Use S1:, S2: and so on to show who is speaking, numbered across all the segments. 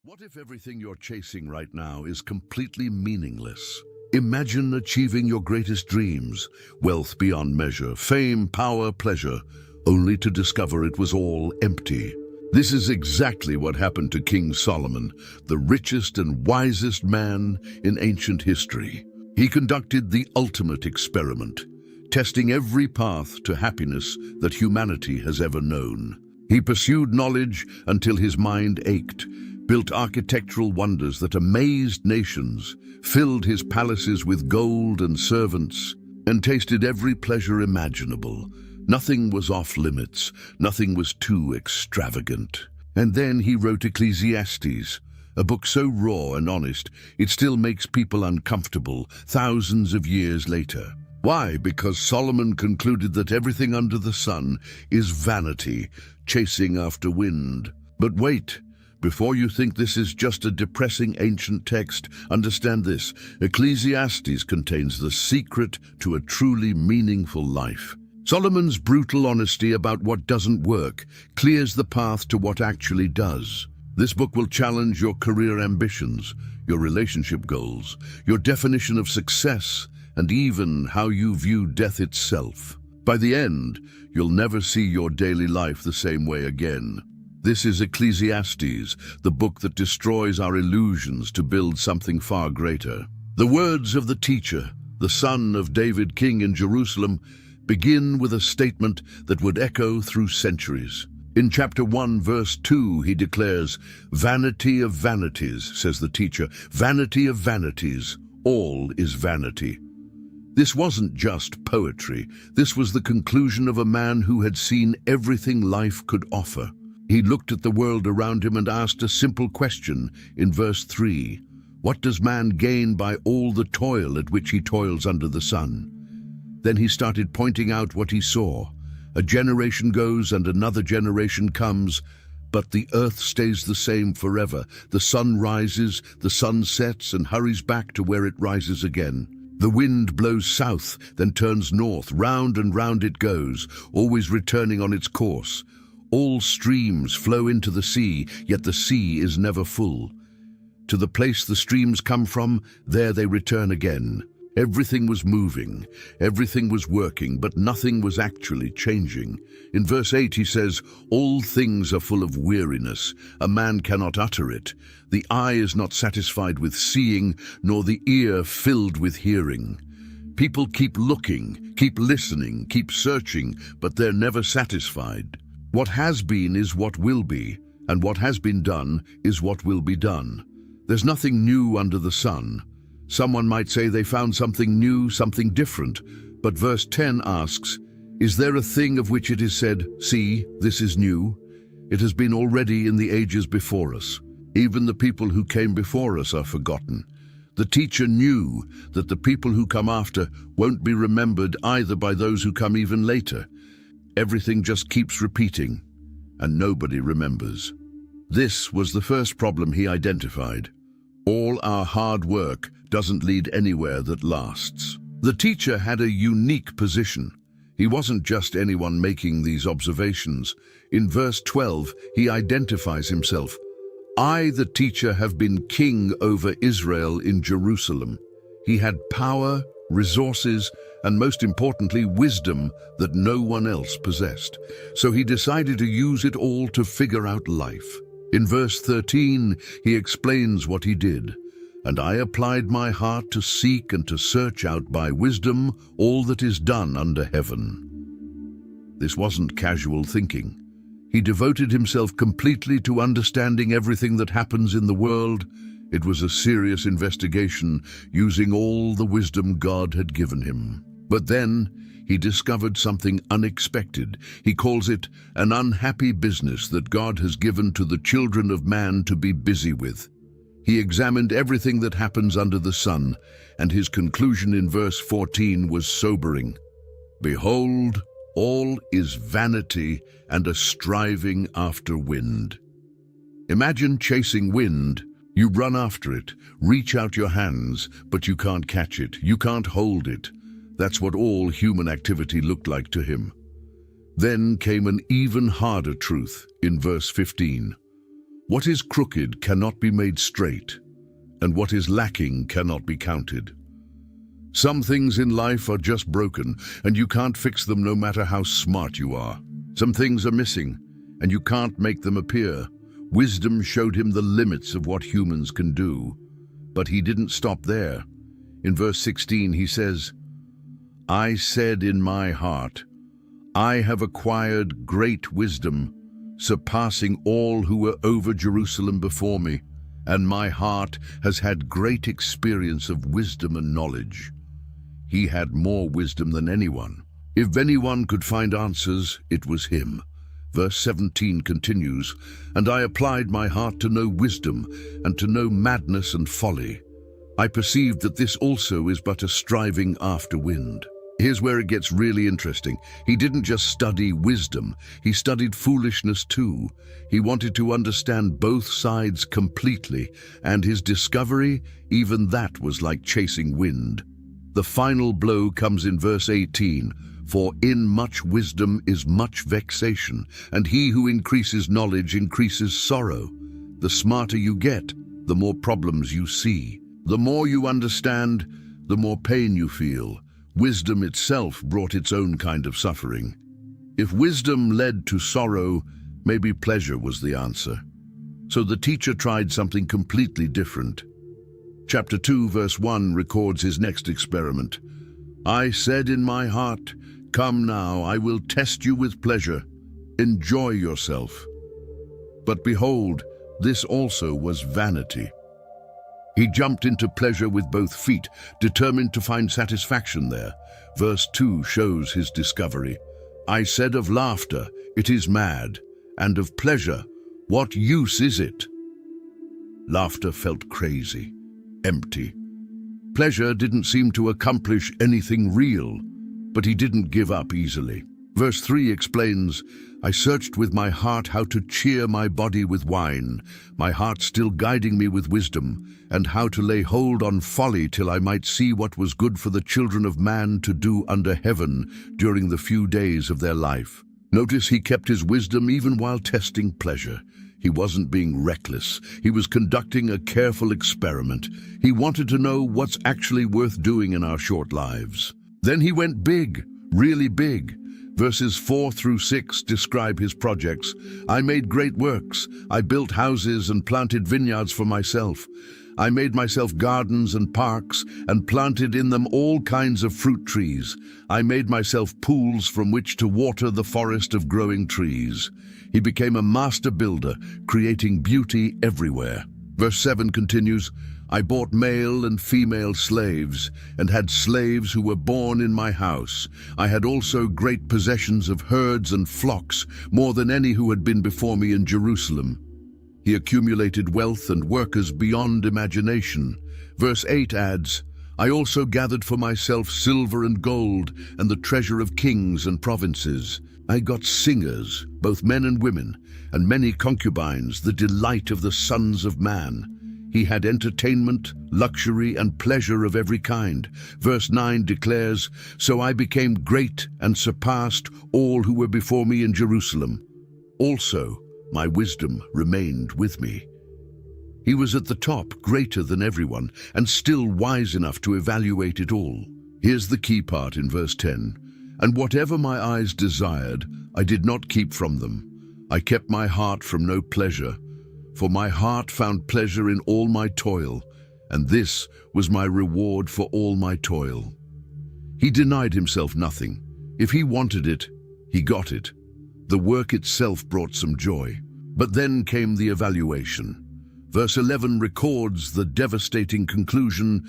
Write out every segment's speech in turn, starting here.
S1: What if everything you're chasing right now is completely meaningless? Imagine achieving your greatest dreams, wealth beyond measure, fame, power, pleasure, only to discover it was all empty. This is exactly what happened to King Solomon, the richest and wisest man in ancient history. He conducted the ultimate experiment, testing every path to happiness that humanity has ever known. He pursued knowledge until his mind ached, built architectural wonders that amazed nations, filled his palaces with gold and servants, and tasted every pleasure imaginable. Nothing was off limits, nothing was too extravagant. And then he wrote Ecclesiastes, a book so raw and honest, it still makes people uncomfortable thousands of years later. Why? Because Solomon concluded that everything under the sun is vanity, chasing after wind. But wait. Before you think this is just a depressing ancient text, understand this. Ecclesiastes contains the secret to a truly meaningful life. Solomon's brutal honesty about what doesn't work clears the path to what actually does. This book will challenge your career ambitions, your relationship goals, your definition of success, and even how you view death itself. By the end, you'll never see your daily life the same way again. This is Ecclesiastes, the book that destroys our illusions to build something far greater. The words of the teacher, the son of David, king in Jerusalem, begin with a statement that would echo through centuries. In chapter 1, verse 2, he declares, "Vanity of vanities," says the teacher, "vanity of vanities, all is vanity." This wasn't just poetry. This was the conclusion of a man who had seen everything life could offer. He looked at the world around him and asked a simple question in verse 3. What does man gain by all the toil at which he toils under the sun? Then he started pointing out what he saw. A generation goes and another generation comes, but the earth stays the same forever. The sun rises, the sun sets and hurries back to where it rises again. The wind blows south, then turns north, round and round it goes, always returning on its course. All streams flow into the sea, yet the sea is never full. To the place the streams come from, there they return again. Everything was moving, everything was working, but nothing was actually changing. In verse 8 he says, "All things are full of weariness, a man cannot utter it. The eye is not satisfied with seeing, nor the ear filled with hearing." People keep looking, keep listening, keep searching, but they're never satisfied. What has been is what will be, and what has been done is what will be done. There's nothing new under the sun. Someone might say they found something new, something different, but verse 10 asks, "Is there a thing of which it is said, 'See, this is new'? It has been already in the ages before us. Even the people who came before us are forgotten." The teacher knew that the people who come after won't be remembered either by those who come even later. Everything just keeps repeating, and nobody remembers. This was the first problem he identified. All our hard work doesn't lead anywhere that lasts. The teacher had a unique position. He wasn't just anyone making these observations. In verse 12, he identifies himself. "I, the teacher, have been king over Israel in Jerusalem." He had power, resources, and most importantly, wisdom that no one else possessed. So he decided to use it all to figure out life. In verse 13, he explains what he did. "And I applied my heart to seek and to search out by wisdom all that is done under heaven." This wasn't casual thinking. He devoted himself completely to understanding everything that happens in the world. It was a serious investigation, using all the wisdom God had given him. But then he discovered something unexpected. He calls it an unhappy business that God has given to the children of man to be busy with. He examined everything that happens under the sun, and his conclusion in verse 14 was sobering. "Behold, all is vanity and a striving after wind." Imagine chasing wind. You run after it, reach out your hands, but you can't catch it, you can't hold it. That's what all human activity looked like to him. Then came an even harder truth in verse 15. What is crooked cannot be made straight, and what is lacking cannot be counted. Some things in life are just broken, and you can't fix them no matter how smart you are. Some things are missing, and you can't make them appear. Wisdom showed him the limits of what humans can do, but he didn't stop there. In verse 16 he says, "I said in my heart, I have acquired great wisdom, surpassing all who were over Jerusalem before me, and my heart has had great experience of wisdom and knowledge." He had more wisdom than anyone. If anyone could find answers, it was him. Verse 17 continues, "And I applied my heart to know wisdom, and to know madness and folly. I perceived that this also is but a striving after wind." Here's where it gets really interesting. He didn't just study wisdom, he studied foolishness too. He wanted to understand both sides completely, and his discovery, even that was like chasing wind. The final blow comes in verse 18, "For in much wisdom is much vexation, and he who increases knowledge increases sorrow." The smarter you get, the more problems you see. The more you understand, the more pain you feel. Wisdom itself brought its own kind of suffering. If wisdom led to sorrow, maybe pleasure was the answer. So the teacher tried something completely different. Chapter 2, verse 1 records his next experiment. "I said in my heart, come now, I will test you with pleasure. Enjoy yourself." But behold, this also was vanity. He jumped into pleasure with both feet, determined to find satisfaction there. Verse 2 shows his discovery. "I said of laughter, it is mad, and of pleasure, what use is it?" Laughter felt crazy, empty. Pleasure didn't seem to accomplish anything real, but he didn't give up easily. Verse 3 explains, "I searched with my heart how to cheer my body with wine, my heart still guiding me with wisdom, and how to lay hold on folly till I might see what was good for the children of man to do under heaven during the few days of their life." Notice he kept his wisdom even while testing pleasure. He wasn't being reckless. He was conducting a careful experiment. He wanted to know what's actually worth doing in our short lives. Then he went big, really big. Verses 4 through 6 describe his projects. "I made great works. I built houses and planted vineyards for myself. I made myself gardens and parks and planted in them all kinds of fruit trees. I made myself pools from which to water the forest of growing trees." He became a master builder, creating beauty everywhere. Verse 7 continues, "I bought male and female slaves, and had slaves who were born in my house. I had also great possessions of herds and flocks, more than any who had been before me in Jerusalem." He accumulated wealth and workers beyond imagination. Verse 8 adds, "I also gathered for myself silver and gold, and the treasure of kings and provinces. I got singers, both men and women, and many concubines, the delight of the sons of man." He had entertainment, luxury, and pleasure of every kind. Verse 9 declares, "So I became great and surpassed all who were before me in Jerusalem. Also, my wisdom remained with me." He was at the top, greater than everyone, and still wise enough to evaluate it all. Here's the key part in verse 10. "And whatever my eyes desired, I did not keep from them. I kept my heart from no pleasure, for my heart found pleasure in all my toil, and this was my reward for all my toil." He denied himself nothing. If he wanted it, he got it. The work itself brought some joy. But then came the evaluation. Verse 11 records the devastating conclusion,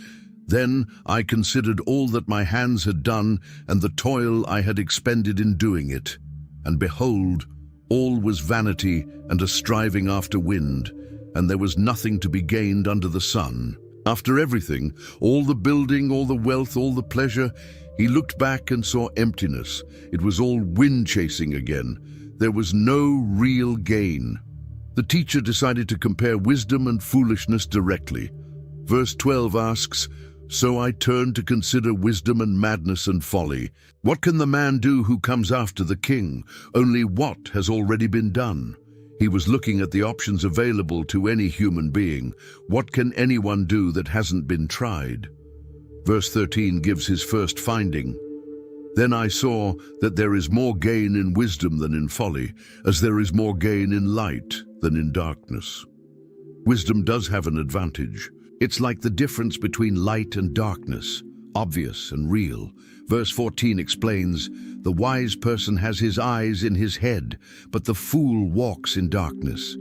S1: "Then I considered all that my hands had done and the toil I had expended in doing it. And behold, all was vanity and a striving after wind, and there was nothing to be gained under the sun." After everything, all the building, all the wealth, all the pleasure, he looked back and saw emptiness. It was all wind chasing again. There was no real gain. The teacher decided to compare wisdom and foolishness directly. Verse 12 asks, "So I turned to consider wisdom and madness and folly. What can the man do who comes after the king? Only what has already been done." He was looking at the options available to any human being. What can anyone do that hasn't been tried? Verse 13 gives his first finding. Then I saw that there is more gain in wisdom than in folly, as there is more gain in light than in darkness. Wisdom does have an advantage. It's like the difference between light and darkness, obvious and real. Verse 14 explains, the wise person has his eyes in his head, but the fool walks in darkness.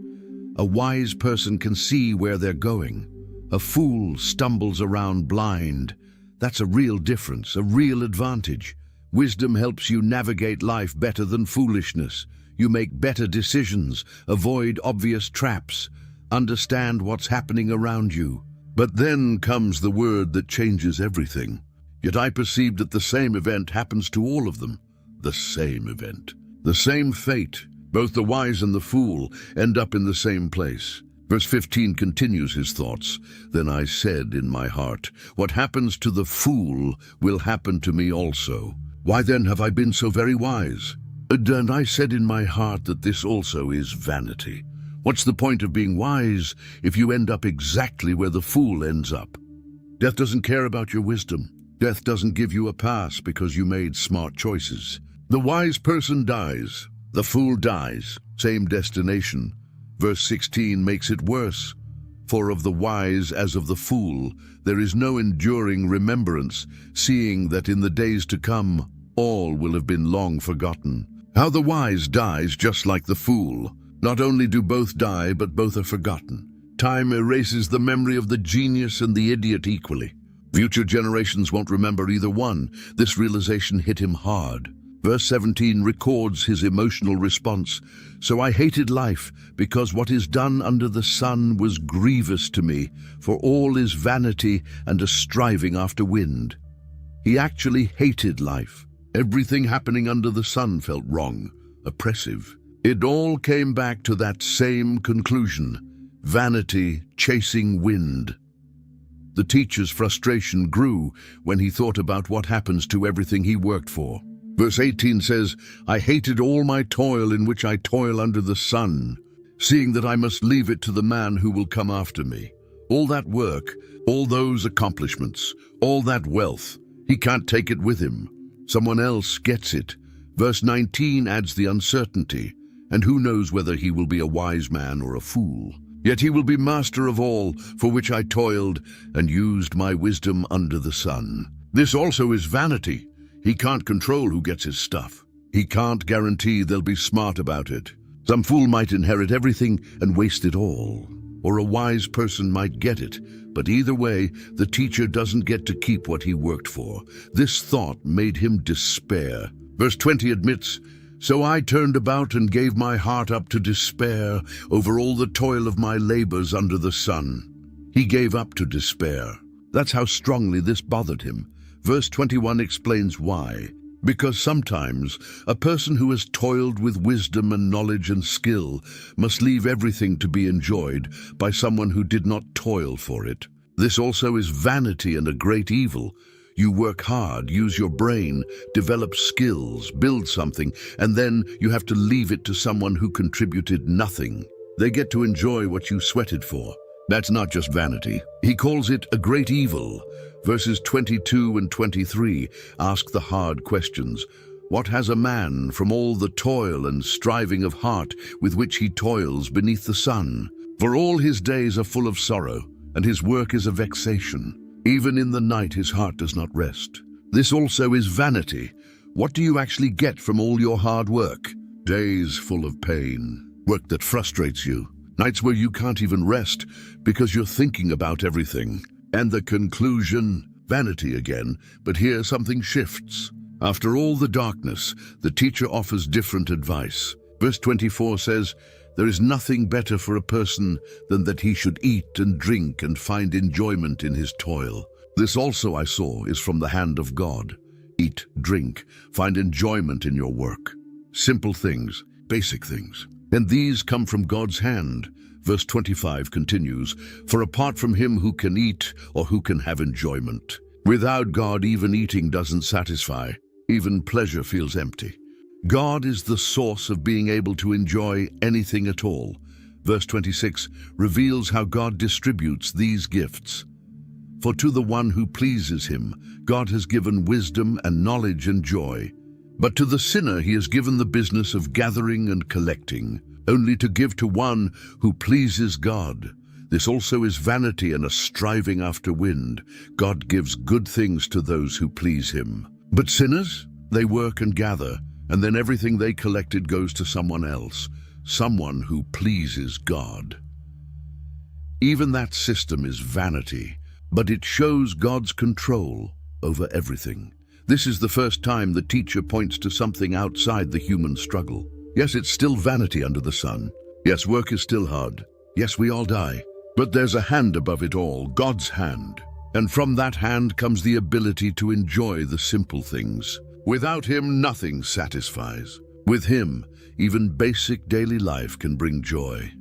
S1: A wise person can see where they're going. A fool stumbles around blind. That's a real difference, a real advantage. Wisdom helps you navigate life better than foolishness. You make better decisions, avoid obvious traps, understand what's happening around you. But then comes the word that changes everything. Yet I perceive that the same event happens to all of them. The same event. The same fate. Both the wise and the fool end up in the same place. Verse 15 continues his thoughts. Then I said in my heart, what happens to the fool will happen to me also. Why then have I been so very wise? And I said in my heart that this also is vanity. What's the point of being wise if you end up exactly where the fool ends up? Death doesn't care about your wisdom. Death doesn't give you a pass because you made smart choices. The wise person dies. The fool dies. Same destination. Verse 16 makes it worse. For of the wise as of the fool, there is no enduring remembrance, seeing that in the days to come, all will have been long forgotten. How the wise dies just like the fool. Not only do both die, but both are forgotten. Time erases the memory of the genius and the idiot equally. Future generations won't remember either one. This realization hit him hard. Verse 17 records his emotional response. So I hated life, because what is done under the sun was grievous to me, for all is vanity and a striving after wind. He actually hated life. Everything happening under the sun felt wrong, oppressive. It all came back to that same conclusion: vanity chasing wind. The teacher's frustration grew when he thought about what happens to everything he worked for. Verse 18 says, I hated all my toil in which I toil under the sun, seeing that I must leave it to the man who will come after me. All that work, all those accomplishments, all that wealth, he can't take it with him. Someone else gets it. Verse 19 adds the uncertainty, and who knows whether he will be a wise man or a fool. Yet he will be master of all, for which I toiled and used my wisdom under the sun. This also is vanity. He can't control who gets his stuff. He can't guarantee they'll be smart about it. Some fool might inherit everything and waste it all. Or a wise person might get it. But either way, the teacher doesn't get to keep what he worked for. This thought made him despair. Verse 20 admits, So I turned about and gave my heart up to despair over all the toil of my labors under the sun. He gave up to despair. That's how strongly this bothered him. Verse 21 explains why. Because sometimes a person who has toiled with wisdom and knowledge and skill must leave everything to be enjoyed by someone who did not toil for it. This also is vanity and a great evil. You work hard, use your brain, develop skills, build something, and then you have to leave it to someone who contributed nothing. They get to enjoy what you sweated for. That's not just vanity. He calls it a great evil. Verses 22 and 23 ask the hard questions. What has a man from all the toil and striving of heart with which he toils beneath the sun? For all his days are full of sorrow, and his work is a vexation. Even in the night his heart does not rest. This also is vanity. What do you actually get from all your hard work? Days full of pain, work that frustrates you, nights where you can't even rest because you're thinking about everything. And the conclusion, vanity again, but here something shifts. After all the darkness, the teacher offers different advice. Verse 24 says, There is nothing better for a person than that he should eat and drink and find enjoyment in his toil. This also I saw is from the hand of God. Eat, drink, find enjoyment in your work. Simple things, basic things. And these come from God's hand. Verse 25 continues, For apart from him who can eat or who can have enjoyment. Without God, even eating doesn't satisfy. Even pleasure feels empty. God is the source of being able to enjoy anything at all. Verse 26 reveals how God distributes these gifts. For to the one who pleases him, God has given wisdom and knowledge and joy. But to the sinner he has given the business of gathering and collecting, only to give to one who pleases God. This also is vanity and a striving after wind. God gives good things to those who please him. But sinners, they work and gather, and then everything they collected goes to someone else, someone who pleases God. Even that system is vanity, but it shows God's control over everything. This is the first time the teacher points to something outside the human struggle. Yes, it's still vanity under the sun. Yes, work is still hard. Yes, we all die. But there's a hand above it all, God's hand. And from that hand comes the ability to enjoy the simple things. Without him, nothing satisfies. With him, even basic daily life can bring joy.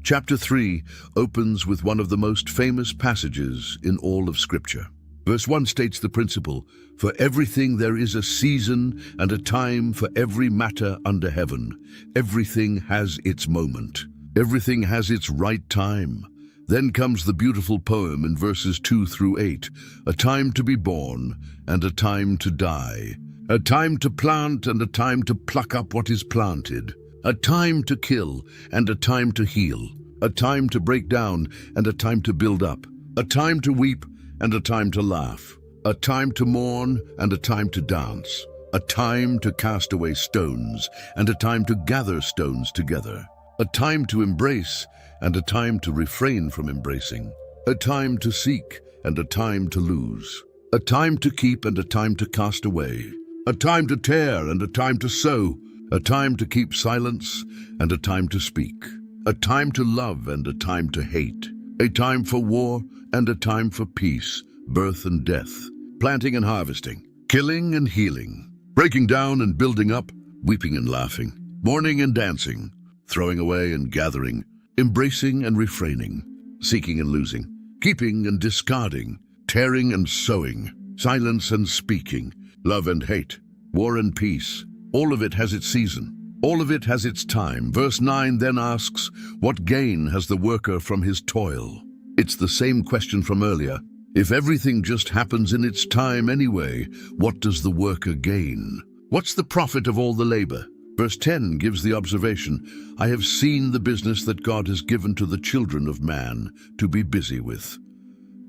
S1: Chapter 3 opens with one of the most famous passages in all of Scripture. Verse 1 states the principle, "For everything there is a season and a time for every matter under heaven. Everything has its moment. Everything has its right time." Then comes the beautiful poem in verses 2 through 8, "A time to be born and a time to die. A time to plant and a time to pluck up what is planted. A time to kill and a time to heal. A time to break down and a time to build up. A time to weep and a time to laugh. A time to mourn and a time to dance. A time to cast away stones and a time to gather stones together. A time to embrace and a time to refrain from embracing. A time to seek and a time to lose. A time to keep and a time to cast away. A time to tear and a time to sow. A time to keep silence and a time to speak. A time to love and a time to hate. A time for war and a time for peace, birth and death, planting and harvesting, killing and healing, breaking down and building up, weeping and laughing, mourning and dancing, throwing away and gathering, embracing and refraining, seeking and losing, keeping and discarding, tearing and sowing, silence and speaking, love and hate, war and peace. All of it has its season. All of it has its time. Verse 9 then asks, what gain has the worker from his toil? It's the same question from earlier. If everything just happens in its time anyway, what does the worker gain? What's the profit of all the labor? Verse 10 gives the observation, I have seen the business that God has given to the children of man to be busy with.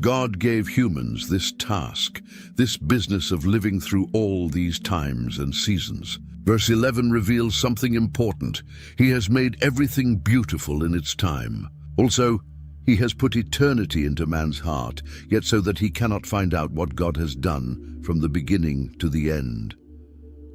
S1: God gave humans this task, this business of living through all these times and seasons. Verse 11 reveals something important. He has made everything beautiful in its time. Also, he has put eternity into man's heart, yet so that he cannot find out what God has done from the beginning to the end.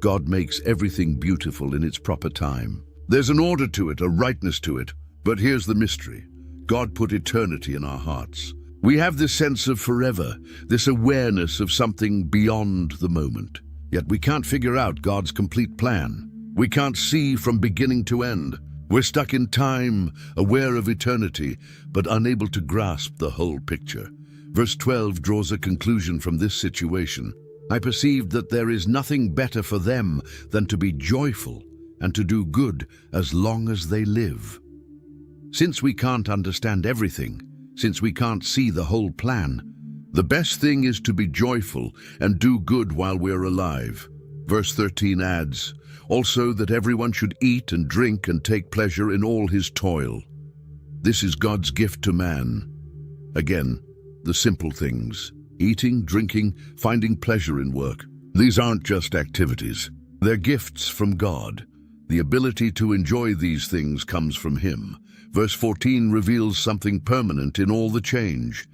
S1: God makes everything beautiful in its proper time. There's an order to it, a rightness to it. But here's the mystery. God put eternity in our hearts. We have this sense of forever, this awareness of something beyond the moment. Yet we can't figure out God's complete plan. We can't see from beginning to end. We're stuck in time, aware of eternity, but unable to grasp the whole picture. Verse 12 draws a conclusion from this situation. I perceived that there is nothing better for them than to be joyful and to do good as long as they live. Since we can't understand everything, since we can't see the whole plan, the best thing is to be joyful and do good while we're alive. Verse 13 adds, also that everyone should eat and drink and take pleasure in all his toil. This is God's gift to man. Again, the simple things. Eating, drinking, finding pleasure in work. These aren't just activities. They're gifts from God. The ability to enjoy these things comes from Him. Verse 14 reveals something permanent in all the change.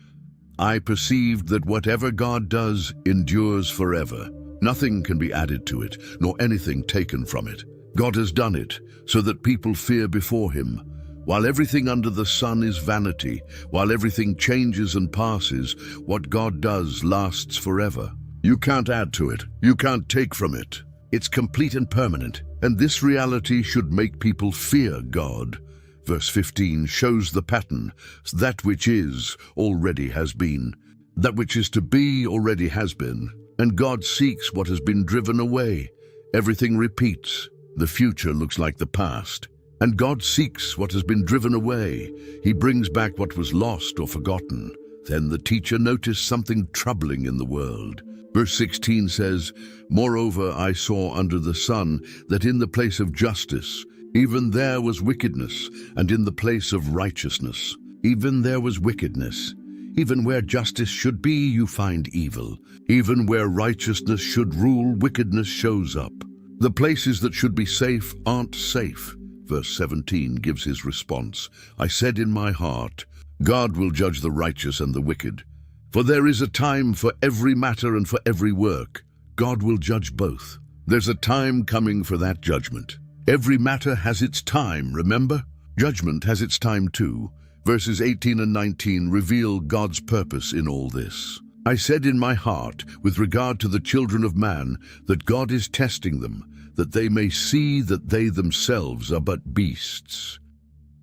S1: I perceived that whatever God does endures forever. Nothing can be added to it, nor anything taken from it. God has done it so that people fear before Him. While everything under the sun is vanity, while everything changes and passes, what God does lasts forever. You can't add to it. You can't take from it. It's complete and permanent, and this reality should make people fear God. Verse 15 shows the pattern. That which is already has been. That which is to be already has been. And God seeks what has been driven away. Everything repeats. The future looks like the past. And God seeks what has been driven away. He brings back what was lost or forgotten. Then the teacher noticed something troubling in the world. Verse 16 says, "Moreover, I saw under the sun that in the place of justice, even there was wickedness, and in the place of righteousness, even there was wickedness. Even where justice should be, you find evil. Even where righteousness should rule, wickedness shows up. The places that should be safe aren't safe." Verse 17 gives his response. "I said in my heart, God will judge the righteous and the wicked. For there is a time for every matter and for every work. God will judge both." There's a time coming for that judgment. Every matter has its time, remember? Judgment has its time too. Verses 18 and 19 reveal God's purpose in all this. "I said in my heart, with regard to the children of man, that God is testing them, that they may see that they themselves are but beasts.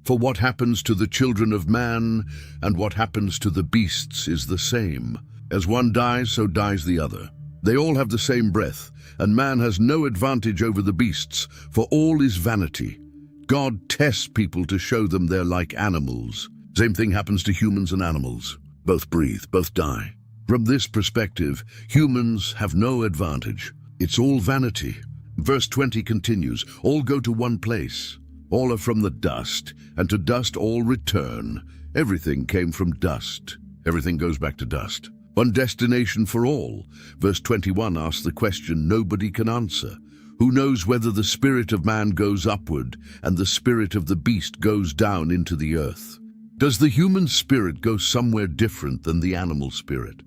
S1: For what happens to the children of man and what happens to the beasts is the same. As one dies, so dies the other. They all have the same breath, and man has no advantage over the beasts, for all is vanity. God tests people to show them they're like animals. Same thing happens to humans and animals. Both breathe, both die. From this perspective, humans have no advantage. It's all vanity." Verse 20 continues, "All go to one place. All are from the dust, and to dust all return. Everything came from dust. Everything goes back to dust. One destination for all." Verse 21 asks the question nobody can answer. "Who knows whether the spirit of man goes upward and the spirit of the beast goes down into the earth?" Does the human spirit go somewhere different than the animal spirit?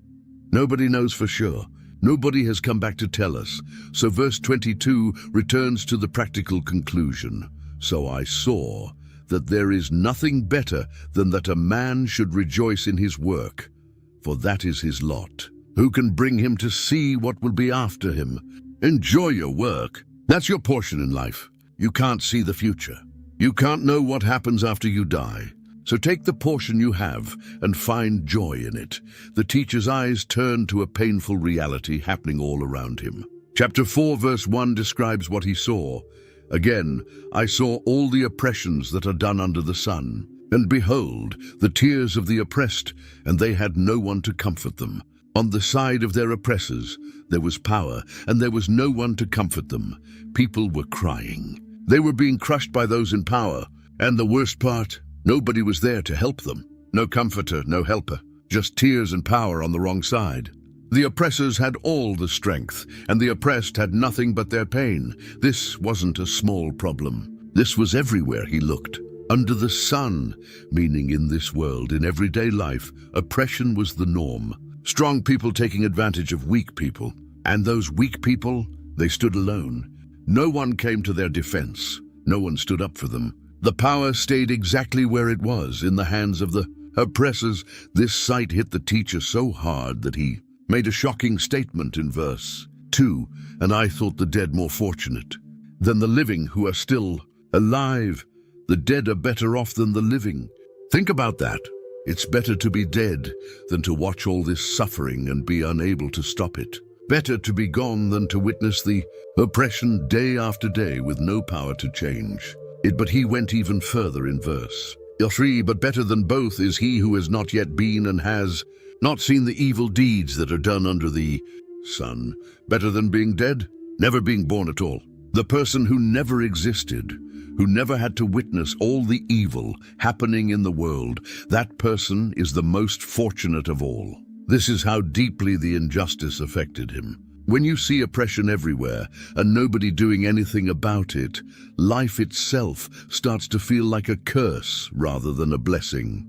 S1: Nobody knows for sure. Nobody has come back to tell us. So verse 22 returns to the practical conclusion. "So I saw that there is nothing better than that a man should rejoice in his work, for that is his lot. Who can bring him to see what will be after him?" Enjoy your work. That's your portion in life. You can't see the future. You can't know what happens after you die. So take the portion you have and find joy in it. The teacher's eyes turn to a painful reality happening all around him. Chapter 4 verse 1 describes what he saw. "Again, I saw all the oppressions that are done under the sun. And behold, the tears of the oppressed, and they had no one to comfort them. On the side of their oppressors there was power, and there was no one to comfort them. People were crying. They were being crushed by those in power. And the worst part, nobody was there to help them. No comforter, no helper. Just tears and power on the wrong side. The oppressors had all the strength, and the oppressed had nothing but their pain. This wasn't a small problem. This was everywhere he looked. Under the sun, meaning in this world, in everyday life, oppression was the norm. Strong people taking advantage of weak people. And those weak people, they stood alone. No one came to their defense. No one stood up for them. The power stayed exactly where it was, in the hands of the oppressors. This sight hit the teacher so hard that he made a shocking statement in verse 2, "And I thought the dead more fortunate than the living who are still alive. The dead are better off than the living." Think about that. It's better to be dead than to watch all this suffering and be unable to stop it. Better to be gone than to witness the oppression day after day with no power to change it. But he went even further in verse 3, "But better than both is he who has not yet been and has not seen the evil deeds that are done under the sun." Better than being dead? Never being born at all. The person who never existed, who never had to witness all the evil happening in the world, that person is the most fortunate of all. This is how deeply the injustice affected him. When you see oppression everywhere and nobody doing anything about it, life itself starts to feel like a curse rather than a blessing.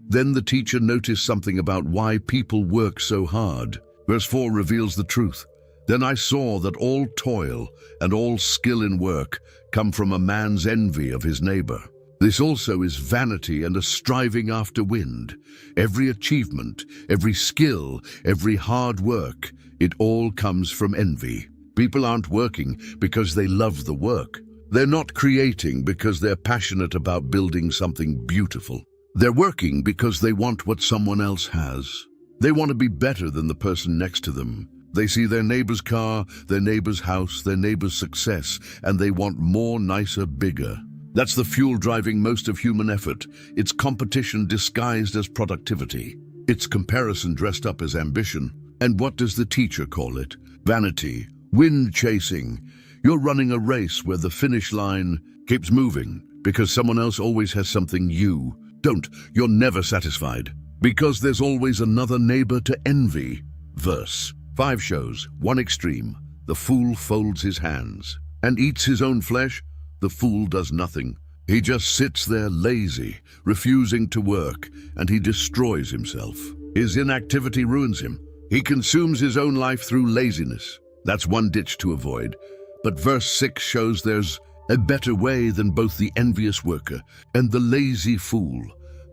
S1: Then the teacher noticed something about why people work so hard. Verse 4 reveals the truth. "Then I saw that all toil and all skill in work come from a man's envy of his neighbor. This also is vanity and a striving after wind. Every achievement, every skill, every hard work, it all comes from envy." People aren't working because they love the work. They're not creating because they're passionate about building something beautiful. They're working because they want what someone else has. They want to be better than the person next to them. They see their neighbor's car, their neighbor's house, their neighbor's success, and they want more, nicer, bigger. That's the fuel driving most of human effort. It's competition disguised as productivity. It's comparison dressed up as ambition. And what does the teacher call it? Vanity, wind chasing. You're running a race where the finish line keeps moving because someone else always has something you don't. You're never satisfied because there's always another neighbor to envy. Verse 5 shows one extreme. The fool folds his hands and eats his own flesh. The fool does nothing. He just sits there lazy, refusing to work, and he destroys himself. His inactivity ruins him. He consumes his own life through laziness. That's one ditch to avoid. But verse 6 shows there's a better way than both the envious worker and the lazy fool.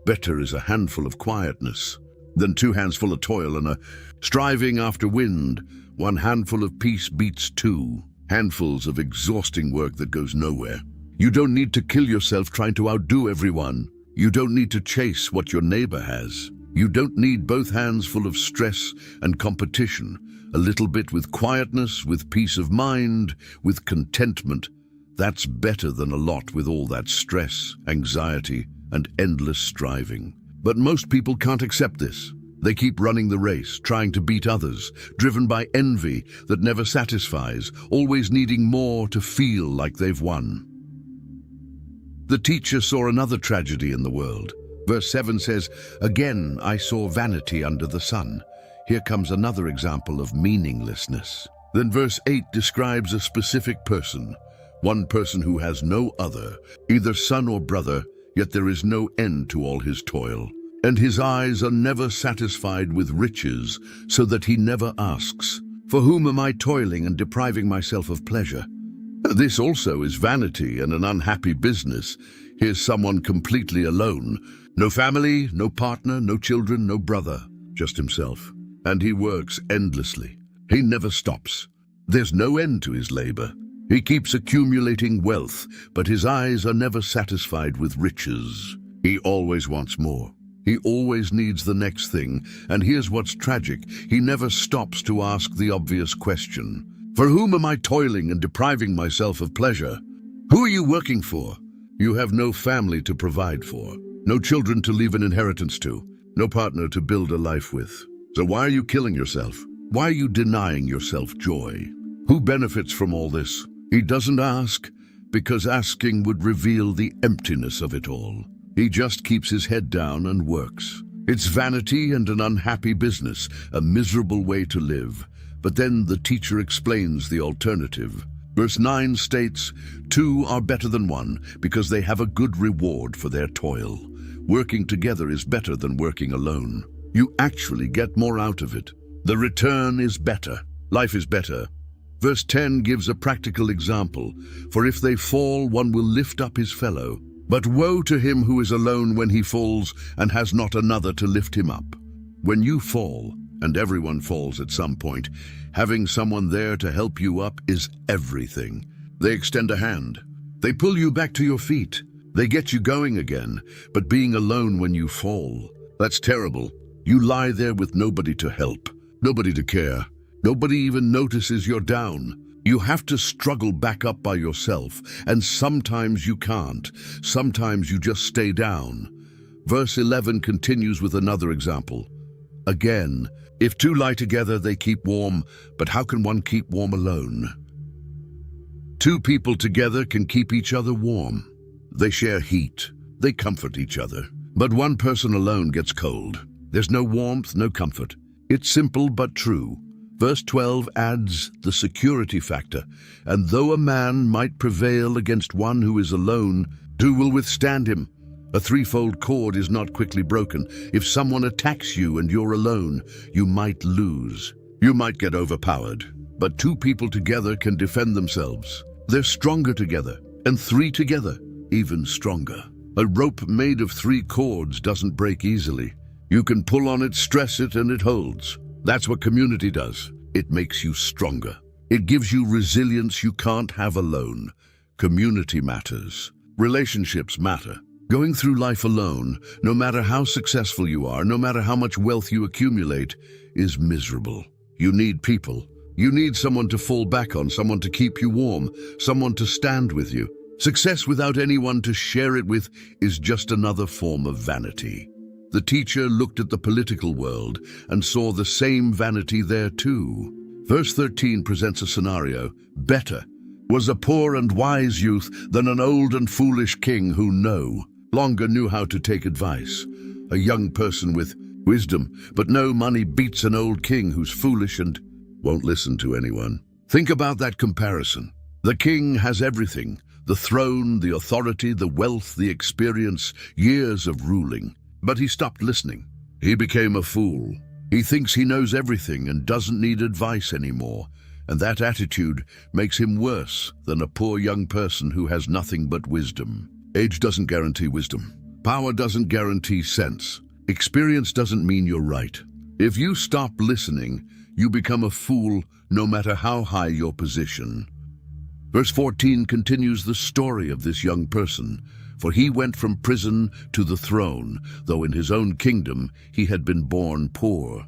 S1: Better is a handful of quietness than 2 hands full of toil and a striving after wind. 1 handful of peace beats 2 handfuls of exhausting work that goes nowhere. You don't need to kill yourself trying to outdo everyone. You don't need to chase what your neighbor has. You don't need both hands full of stress and competition. A little bit with quietness, with peace of mind, with contentment. That's better than a lot with all that stress, anxiety, and endless striving. But most people can't accept this. They keep running the race, trying to beat others, driven by envy that never satisfies, always needing more to feel like they've won. The teacher saw another tragedy in the world. Verse 7 says, "Again I saw vanity under the sun." Here comes another example of meaninglessness. Then verse 8 describes a specific person, one person who has no other, either son or brother, yet there is no end to all his toil. And his eyes are never satisfied with riches, so that he never asks, "For whom am I toiling and depriving myself of pleasure?" This also is vanity and an unhappy business. Here's someone completely alone. No family, no partner, no children, no brother, just himself. And he works endlessly. He never stops. There's no end to his labor. He keeps accumulating wealth, but his eyes are never satisfied with riches. He always wants more. He always needs the next thing. And here's what's tragic. He never stops to ask the obvious question. For whom am I toiling and depriving myself of pleasure? Who are you working for? You have no family to provide for, no children to leave an inheritance to, no partner to build a life with. So why are you killing yourself? Why are you denying yourself joy? Who benefits from all this? He doesn't ask, because asking would reveal the emptiness of it all. He just keeps his head down and works. It's vanity and an unhappy business, a miserable way to live. But then the teacher explains the alternative. Verse 9 states, 2 are better than 1 because they have a good reward for their toil. Working together is better than working alone. You actually get more out of it. The return is better. Life is better. Verse 10 gives a practical example. For if they fall, one will lift up his fellow. But woe to him who is alone when he falls and has not another to lift him up. When you fall, and everyone falls at some point, having someone there to help you up is everything. They extend a hand. They pull you back to your feet. They get you going again. But being alone when you fall, that's terrible. You lie there with nobody to help, nobody to care. Nobody even notices you're down. You have to struggle back up by yourself, and sometimes you can't. Sometimes you just stay down. Verse 11 continues with another example. Again, if 2 lie together, they keep warm, but how can one keep warm alone? 2 people together can keep each other warm. They share heat. They comfort each other. But 1 person alone gets cold. There's no warmth, no comfort. It's simple but true. Verse 12 adds the security factor. And though a man might prevail against one who is alone, 2 will withstand him. A 3-fold cord is not quickly broken. If someone attacks you and you're alone, you might lose. You might get overpowered. But 2 people together can defend themselves. They're stronger together, and 3 together, even stronger. A rope made of 3 cords doesn't break easily. You can pull on it, stress it, and it holds. That's what community does. It makes you stronger. It gives you resilience you can't have alone. Community matters. Relationships matter. Going through life alone, no matter how successful you are, no matter how much wealth you accumulate, is miserable. You need people. You need someone to fall back on, someone to keep you warm, someone to stand with you. Success without anyone to share it with is just another form of vanity. The teacher looked at the political world and saw the same vanity there too. Verse 13 presents a scenario. Better was a poor and wise youth than an old and foolish king who no longer knew how to take advice. A young person with wisdom, but no money beats an old king who's foolish and won't listen to anyone. Think about that comparison. The king has everything: the throne, the authority, the wealth, the experience, years of ruling. But he stopped listening. He became a fool. He thinks he knows everything and doesn't need advice anymore. And that attitude makes him worse than a poor young person who has nothing but wisdom. Age doesn't guarantee wisdom. Power doesn't guarantee sense. Experience doesn't mean you're right. If you stop listening, you become a fool no matter how high your position. Verse 14 continues the story of this young person. For he went from prison to the throne, though in his own kingdom he had been born poor.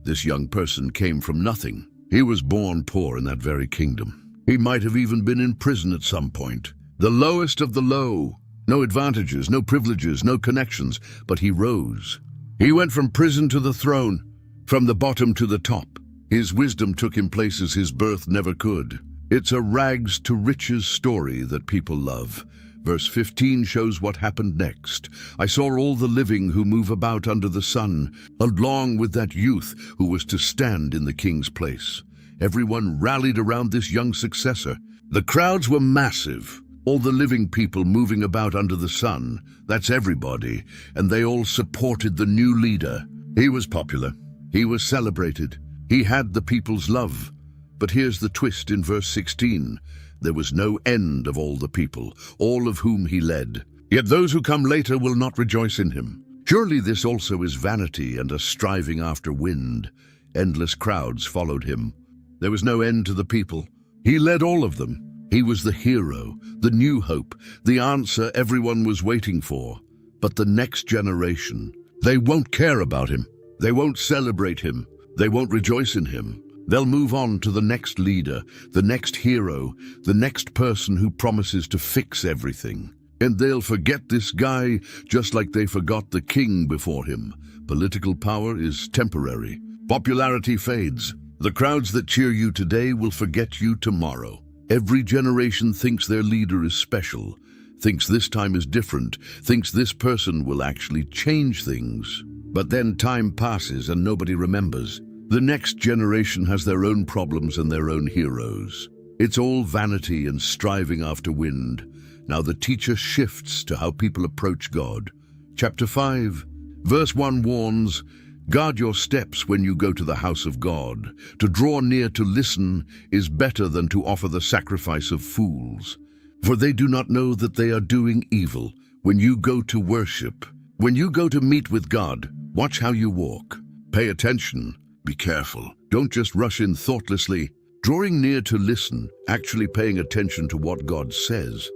S1: This young person came from nothing. He was born poor in that very kingdom. He might have even been in prison at some point. The lowest of the low. No advantages, no privileges, no connections, but he rose. He went from prison to the throne, from the bottom to the top. His wisdom took him places his birth never could. It's a rags to riches story that people love. Verse 15 shows what happened next. I saw all the living who move about under the sun, along with that youth who was to stand in the king's place. Everyone rallied around this young successor. The crowds were massive. All the living people moving about under the sun, that's everybody, and they all supported the new leader. He was popular. He was celebrated. He had the people's love. But here's the twist in verse 16. There was no end of all the people, all of whom he led. Yet those who come later will not rejoice in him. Surely this also is vanity and a striving after wind. Endless crowds followed him. There was no end to the people. He led all of them. He was the hero, the new hope, the answer everyone was waiting for. But the next generation, they won't care about him. They won't celebrate him. They won't rejoice in him. They'll move on to the next leader, the next hero, the next person who promises to fix everything. And they'll forget this guy just like they forgot the king before him. Political power is temporary. Popularity fades. The crowds that cheer you today will forget you tomorrow. Every generation thinks their leader is special, thinks this time is different, thinks this person will actually change things. But then time passes and nobody remembers. The next generation has their own problems and their own heroes. It's all vanity and striving after wind. Now the teacher shifts to how people approach God. Chapter 5, verse 1 warns, guard your steps when you go to the house of God. To draw near to listen is better than to offer the sacrifice of fools. For they do not know that they are doing evil. When you go to worship, when you go to meet with God, watch how you walk. Pay attention. Be careful. Don't just rush in thoughtlessly. Drawing near to listen, actually paying attention to what God says,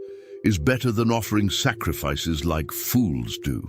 S1: is better than offering sacrifices like fools do.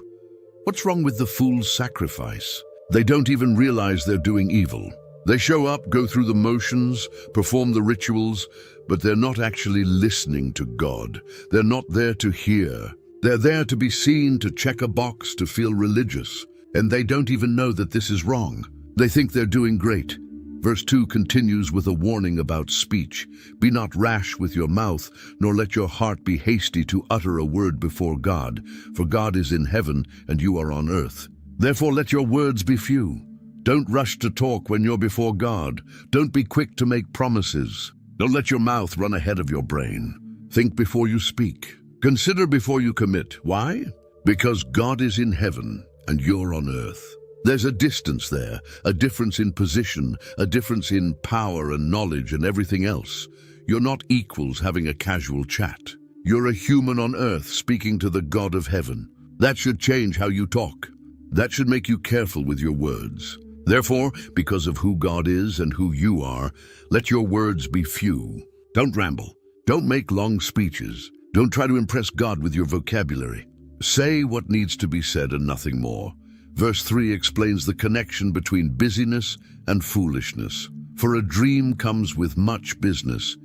S1: What's wrong with the fool's sacrifice? They don't even realize they're doing evil. They show up, go through the motions, perform the rituals, but they're not actually listening to God. They're not there to hear. They're there to be seen, to check a box, to feel religious. And they don't even know that this is wrong. They think they're doing great. Verse 2 continues with a warning about speech. Be not rash with your mouth, nor let your heart be hasty to utter a word before God. For God is in heaven, and you are on earth. Therefore let your words be few. Don't rush to talk when you're before God. Don't be quick to make promises. Don't let your mouth run ahead of your brain. Think before you speak. Consider before you commit. Why? Because God is in heaven, and you're on earth. There's a distance there, a difference in position, a difference in power and knowledge and everything else. You're not equals having a casual chat. You're a human on earth speaking to the God of heaven. That should change how you talk. That should make you careful with your words. Therefore, because of who God is and who you are, let your words be few. Don't ramble. Don't make long speeches. Don't try to impress God with your vocabulary. Say what needs to be said and nothing more. Verse 3 explains the connection between busyness and foolishness. For a dream comes with much business,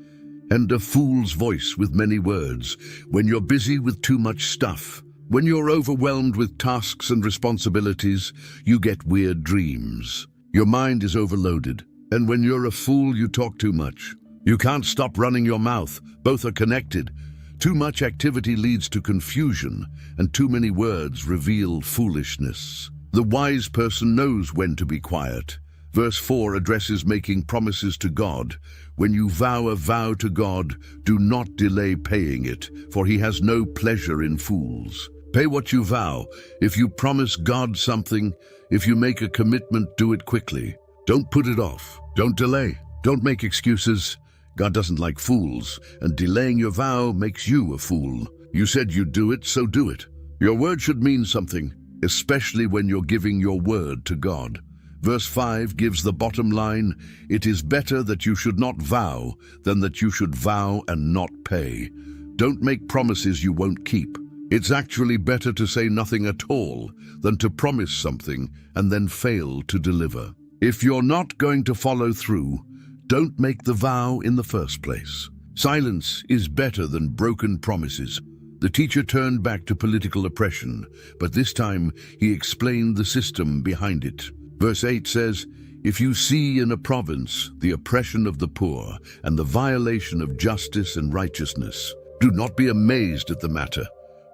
S1: and a fool's voice with many words. When you're busy with too much stuff, when you're overwhelmed with tasks and responsibilities, you get weird dreams. Your mind is overloaded, and when you're a fool, you talk too much. You can't stop running your mouth. Both are connected. Too much activity leads to confusion, and too many words reveal foolishness. The wise person knows when to be quiet. Verse 4 addresses making promises to God. When you vow a vow to God, do not delay paying it, for he has no pleasure in fools. Pay what you vow. If you promise God something, if you make a commitment, do it quickly. Don't put it off. Don't delay. Don't make excuses. God doesn't like fools, and delaying your vow makes you a fool. You said you'd do it, so do it. Your word should mean something, especially when you're giving your word to God. Verse 5 gives the bottom line: it is better that you should not vow than that you should vow and not pay. Don't make promises you won't keep. It's actually better to say nothing at all than to promise something and then fail to deliver. If you're not going to follow through, don't make the vow in the first place. Silence is better than broken promises. The teacher turned back to political oppression, but this time he explained the system behind it. Verse 8 says, if you see in a province the oppression of the poor and the violation of justice and righteousness, do not be amazed at the matter,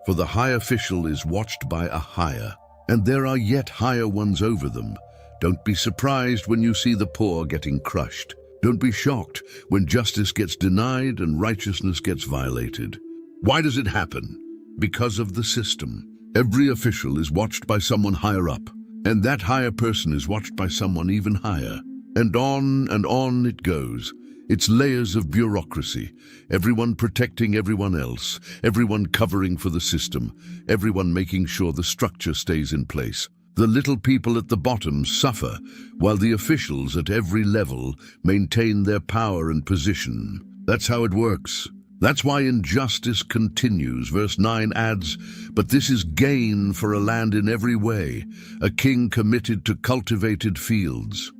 S1: for the high official is watched by a higher, and there are yet higher ones over them. Don't be surprised when you see the poor getting crushed. Don't be shocked when justice gets denied and righteousness gets violated. Why does it happen? Because of the system. Every official is watched by someone higher up, and that higher person is watched by someone even higher. And on it goes. It's layers of bureaucracy, everyone protecting everyone else, everyone covering for the system, everyone making sure the structure stays in place. The little people at the bottom suffer, while the officials at every level maintain their power and position. That's how it works. That's why injustice continues. Verse 9 adds, but this is gain for a land in every way, a king committed to cultivated fields.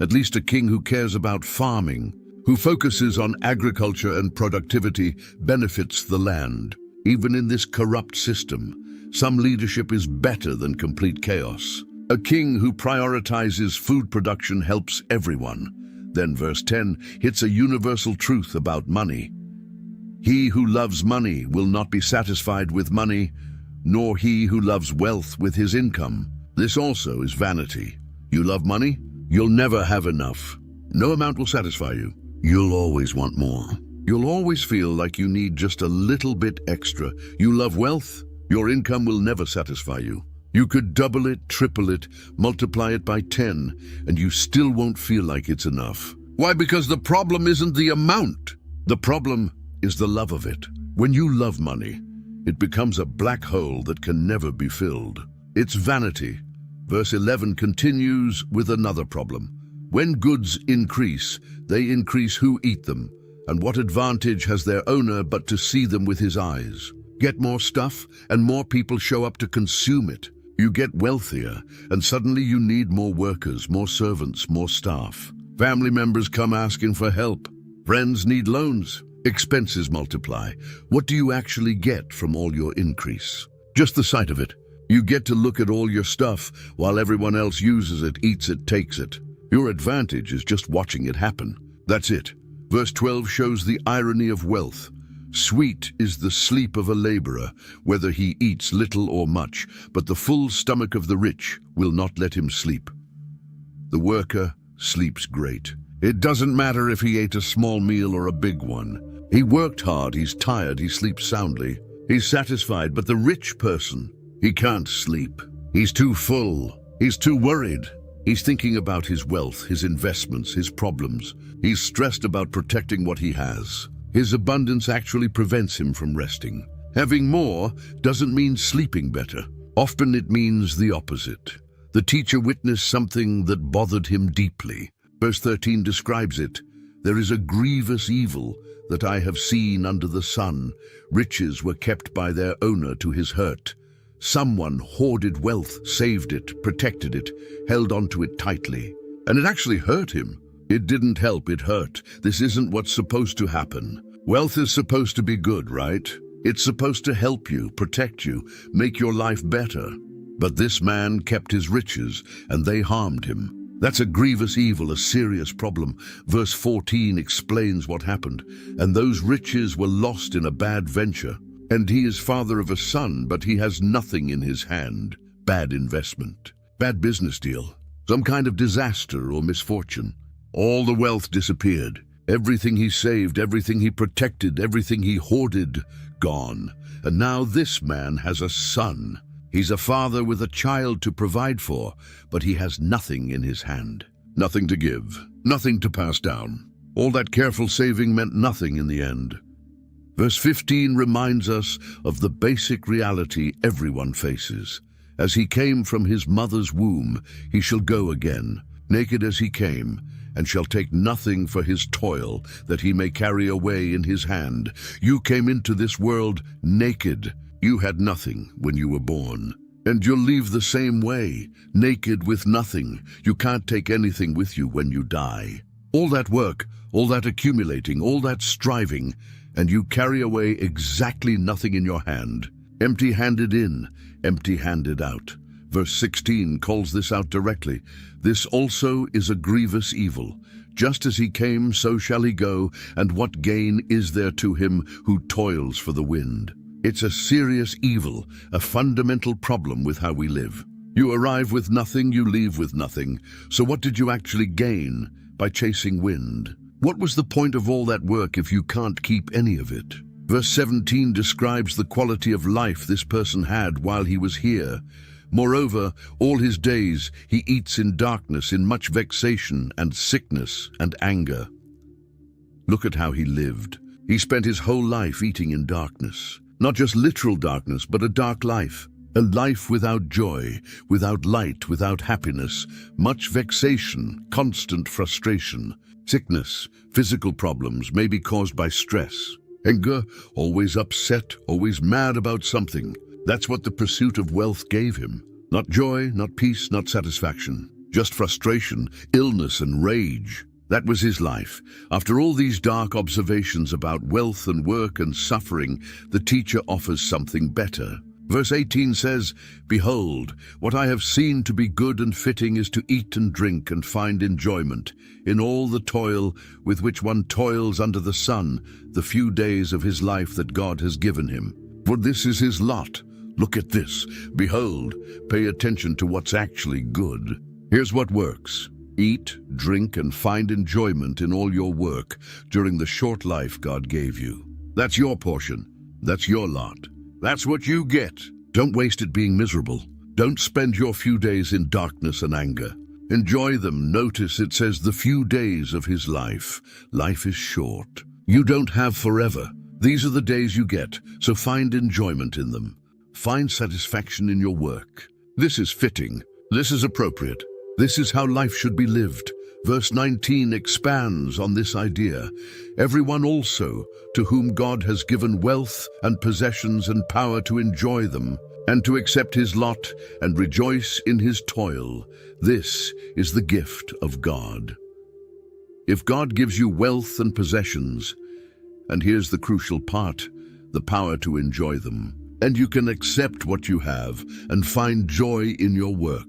S1: At least a king who cares about farming, who focuses on agriculture and productivity, benefits the land. Even in this corrupt system, some leadership is better than complete chaos. A king who prioritizes food production helps everyone. Then verse 10 hits a universal truth about money. He who loves money will not be satisfied with money, nor he who loves wealth with his income. This also is vanity. You love money? You'll never have enough. No amount will satisfy you. You'll always want more. You'll always feel like you need just a little bit extra. You love wealth? Your income will never satisfy you. You could double it, triple it, multiply it by 10, and you still won't feel like it's enough. Why? Because the problem isn't the amount. The problem is the love of it. When you love money, it becomes a black hole that can never be filled. It's vanity. Verse 11 continues with another problem. When goods increase, they increase who eat them, and what advantage has their owner but to see them with his eyes? Get more stuff, and more people show up to consume it. You get wealthier, and suddenly you need more workers, more servants, more staff. Family members come asking for help. Friends need loans. Expenses multiply. What do you actually get from all your increase? Just the sight of it. You get to look at all your stuff while everyone else uses it, eats it, takes it. Your advantage is just watching it happen. That's it. Verse 12 shows the irony of wealth. Sweet is the sleep of a laborer, whether he eats little or much, but the full stomach of the rich will not let him sleep. The worker sleeps great. It doesn't matter if he ate a small meal or a big one. He worked hard, he's tired, he sleeps soundly. He's satisfied, but the rich person, he can't sleep. He's too full. He's too worried. He's thinking about his wealth, his investments, his problems. He's stressed about protecting what he has. His abundance actually prevents him from resting. Having more doesn't mean sleeping better. Often it means the opposite. The teacher witnessed something that bothered him deeply. Verse 13 describes it. There is a grievous evil that I have seen under the sun. Riches were kept by their owner to his hurt. Someone hoarded wealth, saved it, protected it, held onto it tightly. And it actually hurt him. It didn't help, it hurt. This isn't what's supposed to happen. Wealth is supposed to be good, right? It's supposed to help you, protect you, make your life better. But this man kept his riches, and they harmed him. That's a grievous evil, a serious problem. Verse 14 explains what happened. And those riches were lost in a bad venture. And he is father of a son, but he has nothing in his hand. Bad investment, bad business deal, some kind of disaster or misfortune. All the wealth disappeared. Everything he saved, everything he protected, everything he hoarded, gone. And now this man has a son. He's a father with a child to provide for, but he has nothing in his hand. Nothing to give, nothing to pass down. All that careful saving meant nothing in the end. Verse 15 reminds us of the basic reality everyone faces. As he came from his mother's womb, he shall go again, naked as he came, and shall take nothing for his toil that he may carry away in his hand. You came into this world naked. You had nothing when you were born. And you'll leave the same way, naked with nothing. You can't take anything with you when you die. All that work, all that accumulating, all that striving, and you carry away exactly nothing in your hand. Empty-handed in, empty-handed out. Verse 16 calls this out directly. This also is a grievous evil. Just as he came, so shall he go, and what gain is there to him who toils for the wind? It's a serious evil, a fundamental problem with how we live. You arrive with nothing, you leave with nothing. So what did you actually gain by chasing wind? What was the point of all that work if you can't keep any of it? Verse 17 describes the quality of life this person had while he was here. Moreover, all his days he eats in darkness, in much vexation and sickness and anger. Look at how he lived. He spent his whole life eating in darkness. Not just literal darkness, but a dark life. A life without joy, without light, without happiness. Much vexation, constant frustration. Sickness, physical problems, maybe caused by stress. Anger, always upset, always mad about something. That's what the pursuit of wealth gave him. Not joy, not peace, not satisfaction. Just frustration, illness, and rage. That was his life. After all these dark observations about wealth and work and suffering, the teacher offers something better. Verse 18 says, Behold, what I have seen to be good and fitting is to eat and drink and find enjoyment in all the toil with which one toils under the sun, the few days of his life that God has given him. For this is his lot. Look at this. Behold, pay attention to what's actually good. Here's what works. Eat, drink, and find enjoyment in all your work during the short life God gave you. That's your portion. That's your lot. That's what you get. Don't waste it being miserable. Don't spend your few days in darkness and anger. Enjoy them. Notice it says the few days of his life. Life is short. You don't have forever. These are the days you get, so find enjoyment in them. Find satisfaction in your work. This is fitting. This is appropriate. This is how life should be lived. Verse 19 expands on this idea. Everyone also to whom God has given wealth and possessions and power to enjoy them, and to accept his lot and rejoice in his toil. This is the gift of God. If God gives you wealth and possessions, and here's the crucial part, the power to enjoy them, and you can accept what you have and find joy in your work,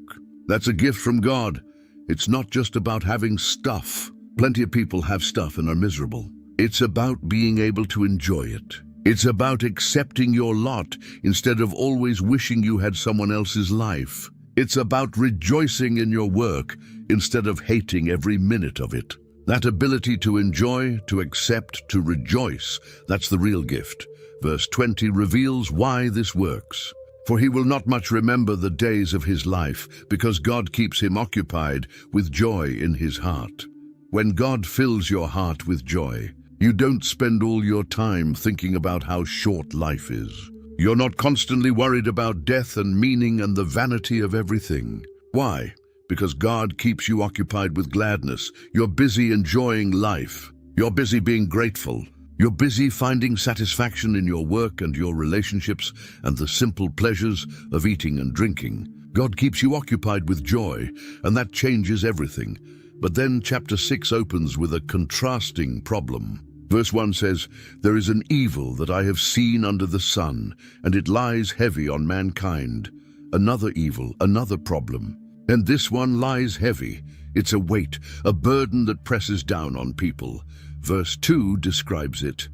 S1: that's a gift from God. It's not just about having stuff. Plenty of people have stuff and are miserable. It's about being able to enjoy it. It's about accepting your lot instead of always wishing you had someone else's life. It's about rejoicing in your work instead of hating every minute of it. That ability to enjoy, to accept, to rejoice, that's the real gift. Verse 20 reveals why this works. For he will not much remember the days of his life, because God keeps him occupied with joy in his heart. When God fills your heart with joy, you don't spend all your time thinking about how short life is. You're not constantly worried about death and meaning and the vanity of everything. Why? Because God keeps you occupied with gladness. You're busy enjoying life. You're busy being grateful. You're busy finding satisfaction in your work and your relationships and the simple pleasures of eating and drinking. God keeps you occupied with joy, and that changes everything. But then chapter 6 opens with a contrasting problem. Verse 1 says, "There is an evil that I have seen under the sun, and it lies heavy on mankind." Another evil, another problem. And this one lies heavy. It's a weight, a burden that presses down on people. Verse 2 describes it.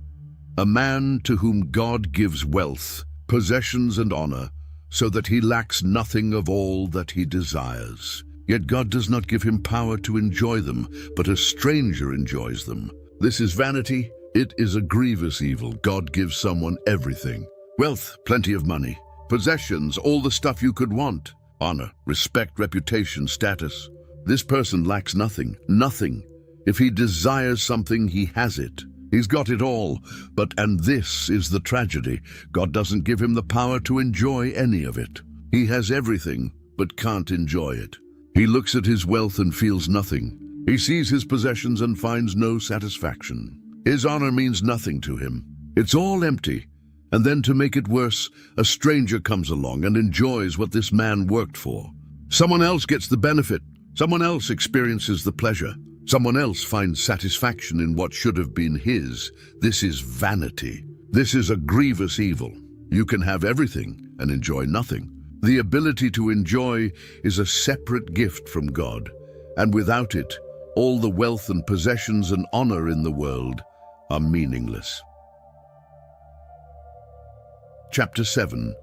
S1: "A man to whom God gives wealth, possessions and honor, so that he lacks nothing of all that he desires. Yet God does not give him power to enjoy them, but a stranger enjoys them. This is vanity. It is a grievous evil. God gives someone everything. Wealth, plenty of money. Possessions, all the stuff you could want. Honor, respect, reputation, status. This person lacks nothing, nothing. If he desires something, he has it. He's got it all, and this is the tragedy. God doesn't give him the power to enjoy any of it. He has everything, but can't enjoy it. He looks at his wealth and feels nothing. He sees his possessions and finds no satisfaction. His honor means nothing to him. It's all empty. And then to make it worse, a stranger comes along and enjoys what this man worked for. Someone else gets the benefit. Someone else experiences the pleasure. Someone else finds satisfaction in what should have been his. This is vanity. This is a grievous evil. You can have everything and enjoy nothing. The ability to enjoy is a separate gift from God, and without it, all the wealth and possessions and honor in the world are meaningless. Chapter 7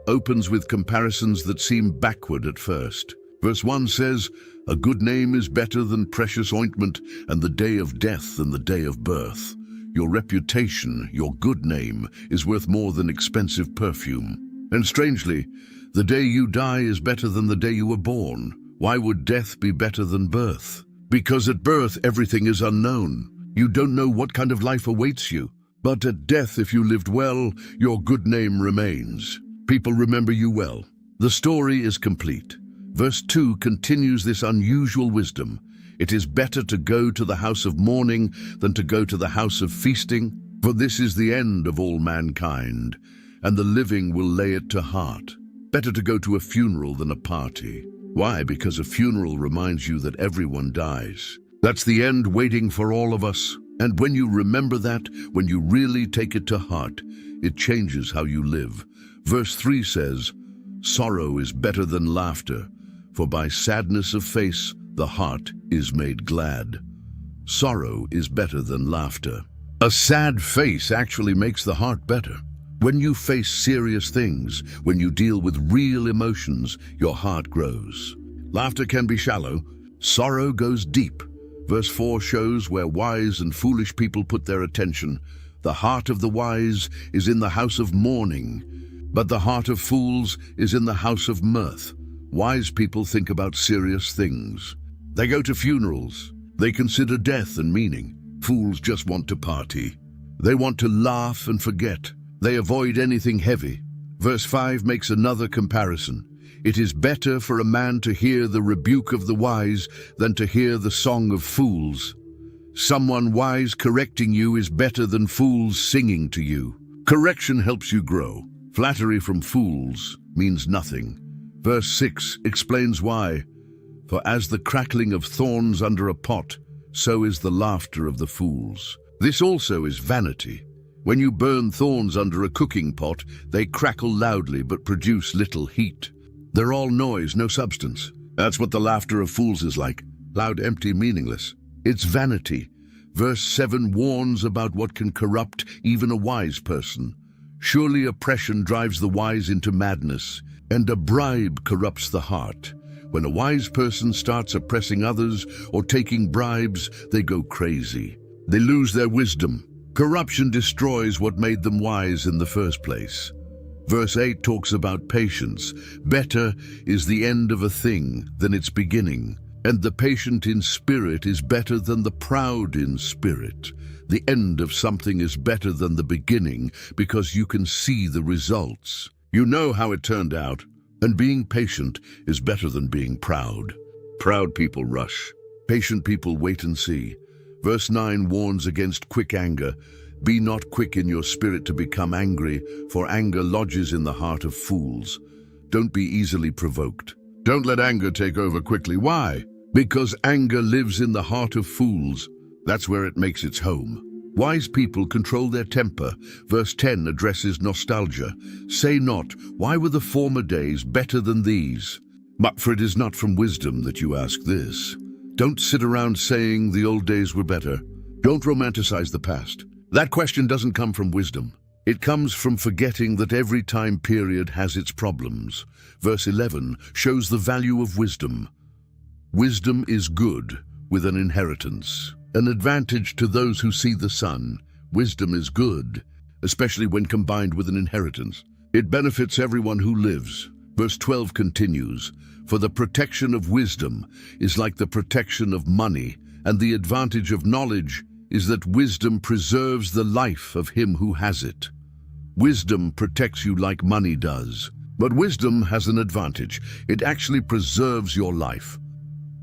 S1: opens with comparisons that seem backward at first. Verse 1 says, "A good name is better than precious ointment, and the day of death than the day of birth." Your reputation, your good name, is worth more than expensive perfume. And strangely, the day you die is better than the day you were born. Why would death be better than birth? Because at birth everything is unknown. You don't know what kind of life awaits you. But at death, if you lived well, your good name remains. People remember you well. The story is complete. Verse 2 continues this unusual wisdom. "It is better to go to the house of mourning than to go to the house of feasting, for this is the end of all mankind, and the living will lay it to heart." Better to go to a funeral than a party. Why? Because a funeral reminds you that everyone dies. That's the end waiting for all of us. And when you remember that, when you really take it to heart, it changes how you live. Verse 3 says, "Sorrow is better than laughter, for by sadness of face the heart is made glad." Sorrow is better than laughter. A sad face actually makes the heart better. When you face serious things, when you deal with real emotions, your heart grows. Laughter can be shallow. Sorrow goes deep. Verse 4 shows where wise and foolish people put their attention. The heart of the wise is in the house of mourning, but the heart of fools is in the house of mirth. Wise people think about serious things. They go to funerals. They consider death and meaning. Fools just want to party. They want to laugh and forget. They avoid anything heavy. Verse 5 makes another comparison. "It is better for a man to hear the rebuke of the wise than to hear the song of fools." Someone wise correcting you is better than fools singing to you. Correction helps you grow. Flattery from fools means nothing. Verse 6 explains why. "For as the crackling of thorns under a pot, so is the laughter of the fools." This also is vanity. When you burn thorns under a cooking pot, they crackle loudly but produce little heat. They're all noise, no substance. That's what the laughter of fools is like. Loud, empty, meaningless. It's vanity. Verse 7 warns about what can corrupt even a wise person. "Surely oppression drives the wise into madness, and a bribe corrupts the heart." When a wise person starts oppressing others or taking bribes, they go crazy. They lose their wisdom. Corruption destroys what made them wise in the first place. Verse 8 talks about patience. "Better is the end of a thing than its beginning, and the patient in spirit is better than the proud in spirit." The end of something is better than the beginning because you can see the results. You know how it turned out, and being patient is better than being proud. Proud people rush. Patient people wait and see. Verse 9 warns against quick anger. "Be not quick in your spirit to become angry, for anger lodges in the heart of fools." Don't be easily provoked. Don't let anger take over quickly. Why? Because anger lives in the heart of fools. That's where it makes its home. Wise people control their temper. Verse 10 addresses nostalgia. Say not, why were the former days better than these? But for it is not from wisdom that you ask this. Don't sit around saying the old days were better. Don't romanticize the past. That question doesn't come from wisdom. It comes from forgetting that every time period has its problems. Verse 11 shows the value of wisdom. Wisdom is good with an inheritance, an advantage to those who see the sun. Wisdom is good, especially when combined with an inheritance. It benefits everyone who lives. Verse 12 continues, for the protection of wisdom is like the protection of money, and the advantage of knowledge is that wisdom preserves the life of him who has it. Wisdom protects you like money does, but wisdom has an advantage. It actually preserves your life.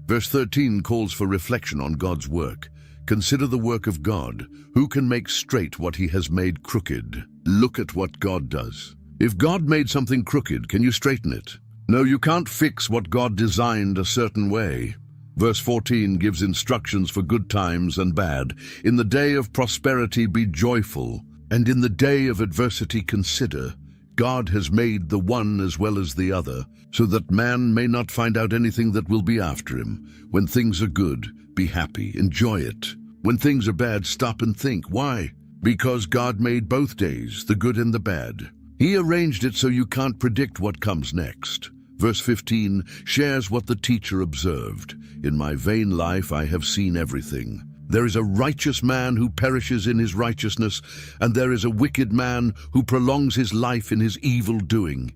S1: Verse 13 calls for reflection on God's work. Consider the work of God. Who can make straight what he has made crooked? Look at what God does. If God made something crooked, can you straighten it? No, you can't fix what God designed a certain way. Verse 14 gives instructions for good times and bad. In the day of prosperity be joyful, and in the day of adversity consider. God has made the one as well as the other, so that man may not find out anything that will be after him. When things are good, be happy, enjoy it. When things are bad, stop and think. Why? Because God made both days, the good and the bad. He arranged it so you can't predict what comes next. Verse 15 shares what the teacher observed. In my vain life I have seen everything. There is a righteous man who perishes in his righteousness, and there is a wicked man who prolongs his life in his evil doing.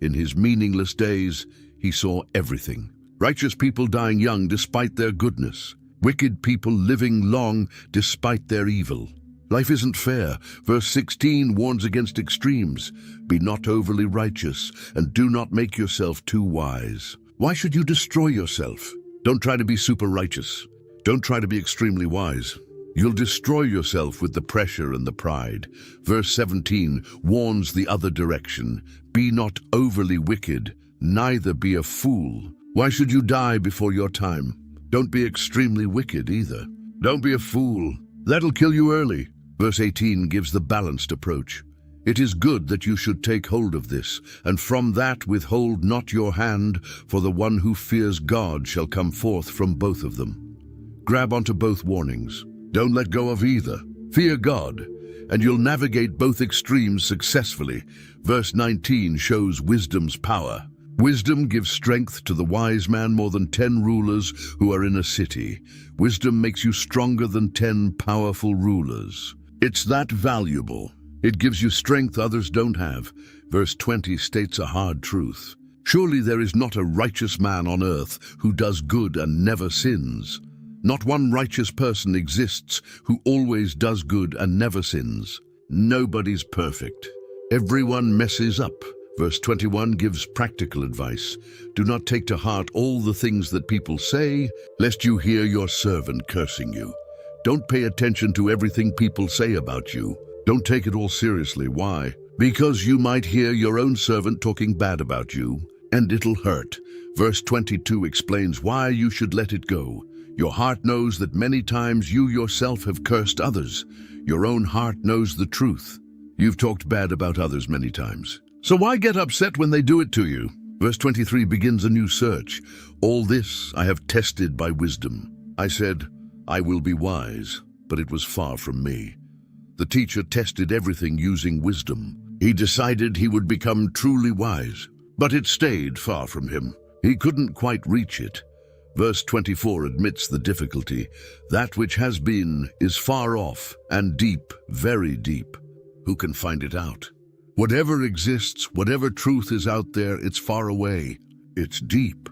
S1: In his meaningless days he saw everything. Righteous people dying young despite their goodness. Wicked people living long despite their evil. Life isn't fair. Verse 16 warns against extremes. Be not overly righteous, and do not make yourself too wise. Why should you destroy yourself? Don't try to be super righteous. Don't try to be extremely wise. You'll destroy yourself with the pressure and the pride. Verse 17 warns the other direction. Be not overly wicked, neither be a fool. Why should you die before your time? Don't be extremely wicked either. Don't be a fool. That'll kill you early. Verse 18 gives the balanced approach. It is good that you should take hold of this, and from that withhold not your hand, for the one who fears God shall come forth from both of them. Grab onto both warnings. Don't let go of either. Fear God, and you'll navigate both extremes successfully. Verse 19 shows wisdom's power. Wisdom gives strength to the wise man more than 10 rulers who are in a city. Wisdom makes you stronger than 10 powerful rulers. It's that valuable. It gives you strength others don't have. Verse 20 states a hard truth. Surely there is not a righteous man on earth who does good and never sins. Not one righteous person exists who always does good and never sins. Nobody's perfect. Everyone messes up. Verse 21 gives practical advice. Do not take to heart all the things that people say, lest you hear your servant cursing you. Don't pay attention to everything people say about you. Don't take it all seriously. Why? Because you might hear your own servant talking bad about you, and it'll hurt. Verse 22 explains why you should let it go. Your heart knows that many times you yourself have cursed others. Your own heart knows the truth. You've talked bad about others many times. So why get upset when they do it to you? Verse 23 begins a new search. All this I have tested by wisdom. I said, I will be wise, but it was far from me. The teacher tested everything using wisdom. He decided he would become truly wise, but it stayed far from him. He couldn't quite reach it. Verse 24 admits the difficulty. That which has been is far off and deep, very deep. Who can find it out? Whatever exists, whatever truth is out there, it's far away. It's deep,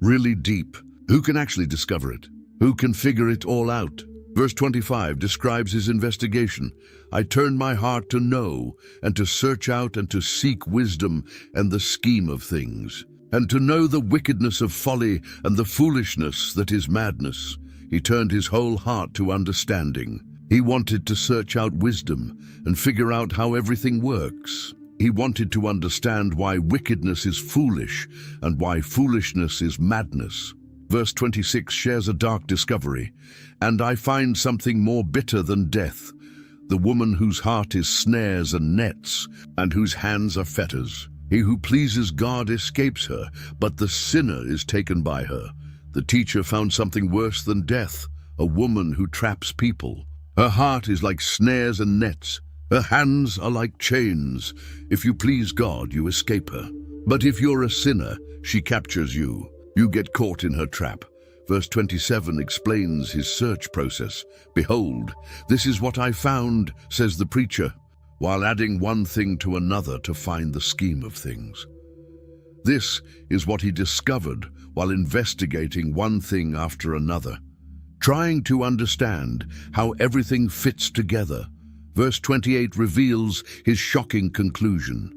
S1: really deep. Who can actually discover it? Who can figure it all out? Verse 25 describes his investigation. I turned my heart to know, and to search out and to seek wisdom and the scheme of things, and to know the wickedness of folly and the foolishness that is madness. He turned his whole heart to understanding. He wanted to search out wisdom and figure out how everything works. He wanted to understand why wickedness is foolish and why foolishness is madness. Verse 26 shares a dark discovery. And I find something more bitter than death, the woman whose heart is snares and nets, and whose hands are fetters. He who pleases God escapes her, but the sinner is taken by her. The teacher found something worse than death, a woman who traps people. Her heart is like snares and nets. Her hands are like chains. If you please God, you escape her. But if you're a sinner, she captures you. You get caught in her trap. Verse 27 explains his search process. Behold, this is what I found, says the preacher, while adding one thing to another to find the scheme of things. This is what he discovered while investigating one thing after another, trying to understand how everything fits together. Verse 28 reveals his shocking conclusion,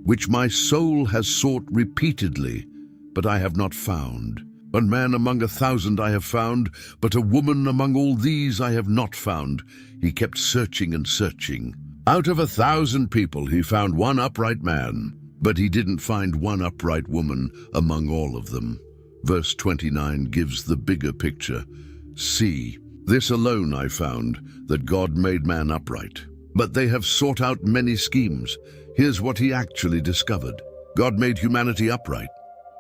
S1: which my soul has sought repeatedly, but I have not found. One man among 1,000 I have found, but a woman among all these I have not found. He kept searching and searching. Out of 1,000 people he found one upright man, but he didn't find one upright woman among all of them. Verse 29 gives the bigger picture. See, this alone I found, that God made man upright. But they have sought out many schemes. Here's what he actually discovered. God made humanity upright.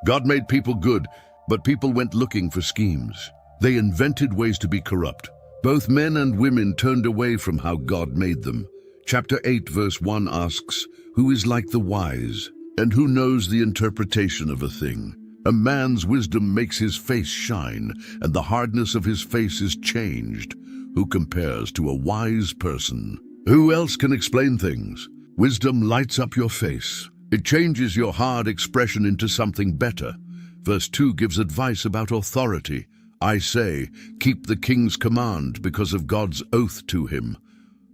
S1: God made people good, but people went looking for schemes. They invented ways to be corrupt. Both men and women turned away from how God made them. Chapter 8, verse 1 asks, who is like the wise, and who knows the interpretation of a thing? A man's wisdom makes his face shine, and the hardness of his face is changed. Who compares to a wise person? Who else can explain things? Wisdom lights up your face. It changes your hard expression into something better. Verse 2 gives advice about authority. I say, keep the king's command because of God's oath to him.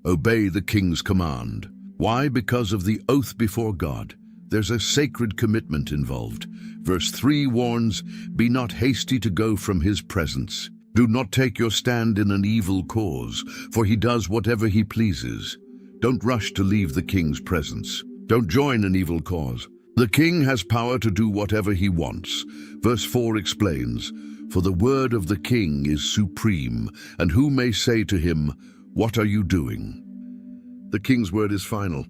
S1: Obey the king's command. Why? Because of the oath before God. There's a sacred commitment involved. Verse 3 warns, be not hasty to go from his presence. Do not take your stand in an evil cause, for he does whatever he pleases. Don't rush to leave the king's presence. Don't join an evil cause. The king has power to do whatever he wants. Verse 4 explains, for the word of the king is supreme, and who may say to him, what are you doing? The king's word is final.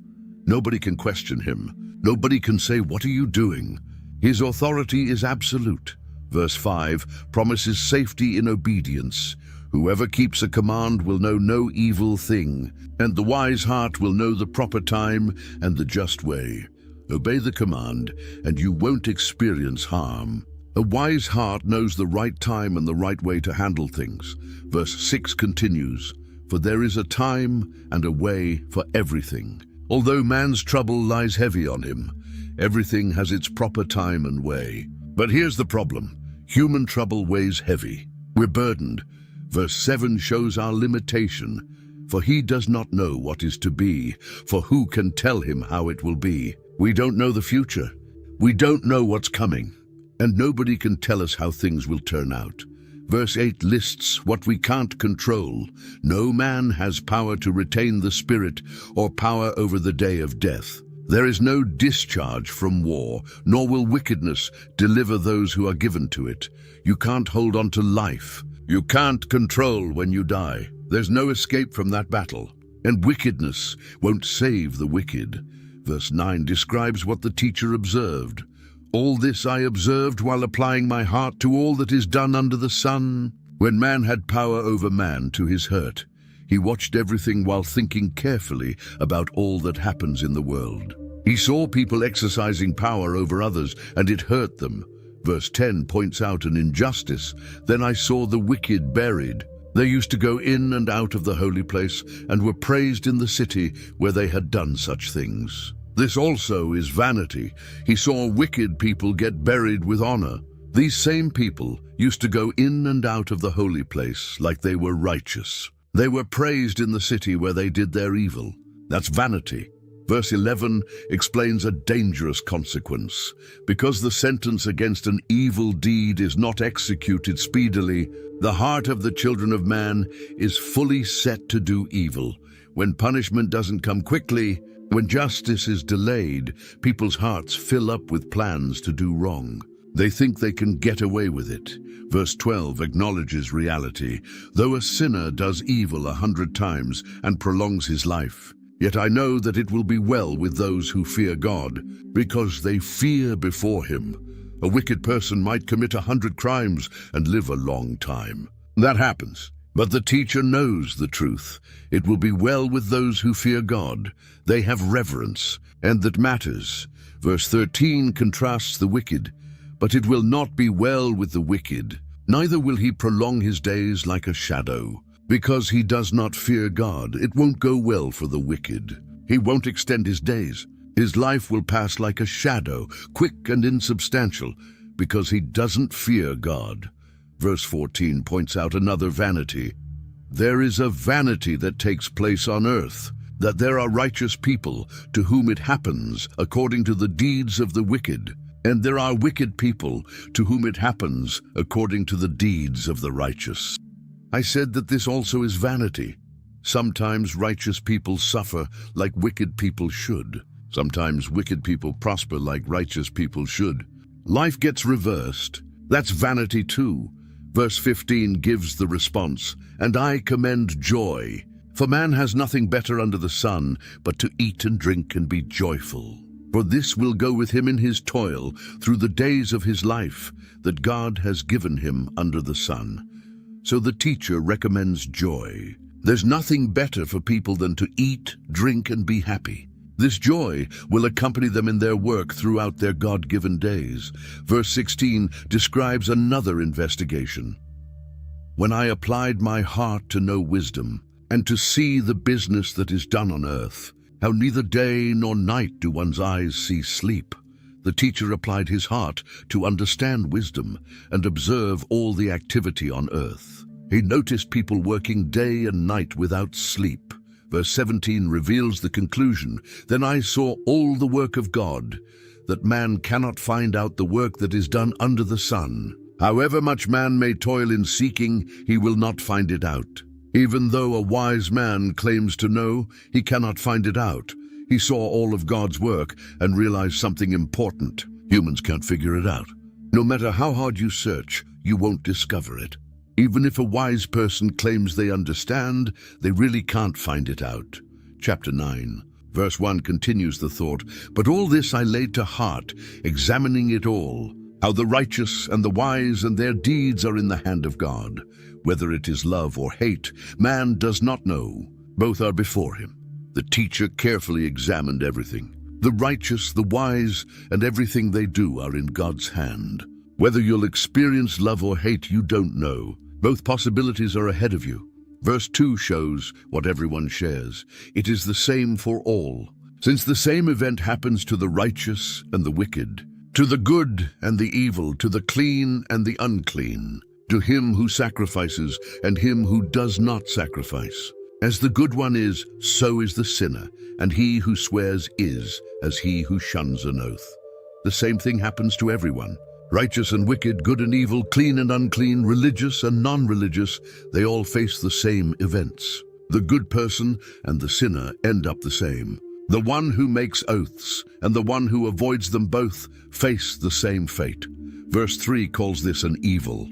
S1: Nobody can question him. Nobody can say, what are you doing? His authority is absolute. Verse 5 promises safety in obedience. Whoever keeps a command will know no evil thing, and the wise heart will know the proper time and the just way. Obey the command, and you won't experience harm. A wise heart knows the right time and the right way to handle things. Verse 6 continues, for there is a time and a way for everything. Although man's trouble lies heavy on him, everything has its proper time and way. But here's the problem. Human trouble weighs heavy. We're burdened. Verse 7 shows our limitation. For he does not know what is to be, for who can tell him how it will be? We don't know the future. We don't know what's coming. And nobody can tell us how things will turn out. Verse 8 lists what we can't control. No man has power to retain the spirit or power over the day of death. There is no discharge from war, nor will wickedness deliver those who are given to it. You can't hold on to life. You can't control when you die. There's no escape from that battle. And wickedness won't save the wicked. Verse 9 describes what the teacher observed. All this I observed while applying my heart to all that is done under the sun. When man had power over man to his hurt, he watched everything while thinking carefully about all that happens in the world. He saw people exercising power over others, and it hurt them. Verse 10 points out an injustice. Then I saw the wicked buried. They used to go in and out of the holy place and were praised in the city where they had done such things. This also is vanity. He saw wicked people get buried with honor. These same people used to go in and out of the holy place like they were righteous. They were praised in the city where they did their evil. That's vanity. Verse 11 explains a dangerous consequence. Because the sentence against an evil deed is not executed speedily, the heart of the children of man is fully set to do evil. When punishment doesn't come quickly, when justice is delayed, people's hearts fill up with plans to do wrong. They think they can get away with it. Verse 12 acknowledges reality. Though a sinner does evil 100 times and prolongs his life, yet I know that it will be well with those who fear God, because they fear before him. A wicked person might commit 100 crimes and live a long time. That happens. But the teacher knows the truth. It will be well with those who fear God. They have reverence, and that matters. Verse 13 contrasts the wicked. But it will not be well with the wicked, neither will he prolong his days like a shadow. Because he does not fear God, it won't go well for the wicked. He won't extend his days. His life will pass like a shadow, quick and insubstantial, because he doesn't fear God. Verse 14 points out another vanity. There is a vanity that takes place on earth, that there are righteous people to whom it happens according to the deeds of the wicked, and there are wicked people to whom it happens according to the deeds of the righteous. I said that this also is vanity. Sometimes righteous people suffer like wicked people should. Sometimes wicked people prosper like righteous people should. Life gets reversed. That's vanity too. Verse 15 gives the response, and I commend joy. For man has nothing better under the sun but to eat and drink and be joyful. For this will go with him in his toil through the days of his life that God has given him under the sun. So the teacher recommends joy. There's nothing better for people than to eat, drink, and be happy. This joy will accompany them in their work throughout their God-given days. Verse 16 describes another investigation. When I applied my heart to know wisdom, and to see the business that is done on earth, how neither day nor night do one's eyes see sleep. The teacher applied his heart to understand wisdom and observe all the activity on earth. He noticed people working day and night without sleep. Verse 17 reveals the conclusion. Then I saw all the work of God, that man cannot find out the work that is done under the sun. However much man may toil in seeking, he will not find it out. Even though a wise man claims to know, he cannot find it out. He saw all of God's work and realized something important. Humans can't figure it out. No matter how hard you search, you won't discover it. Even if a wise person claims they understand, they really can't find it out. Chapter 9, verse 1 continues the thought, but all this I laid to heart, examining it all, how the righteous and the wise and their deeds are in the hand of God. Whether it is love or hate, man does not know. Both are before him. The teacher carefully examined everything. The righteous, the wise, and everything they do are in God's hand. Whether you'll experience love or hate, you don't know. Both possibilities are ahead of you. Verse 2 shows what everyone shares. It is the same for all. Since the same event happens to the righteous and the wicked, to the good and the evil, to the clean and the unclean, to him who sacrifices and him who does not sacrifice. As the good one is, so is the sinner, and he who swears is as he who shuns an oath. The same thing happens to everyone. Righteous and wicked, good and evil, clean and unclean, religious and non-religious, they all face the same events. The good person and the sinner end up the same. The one who makes oaths and the one who avoids them both face the same fate. Verse 3 calls this an evil.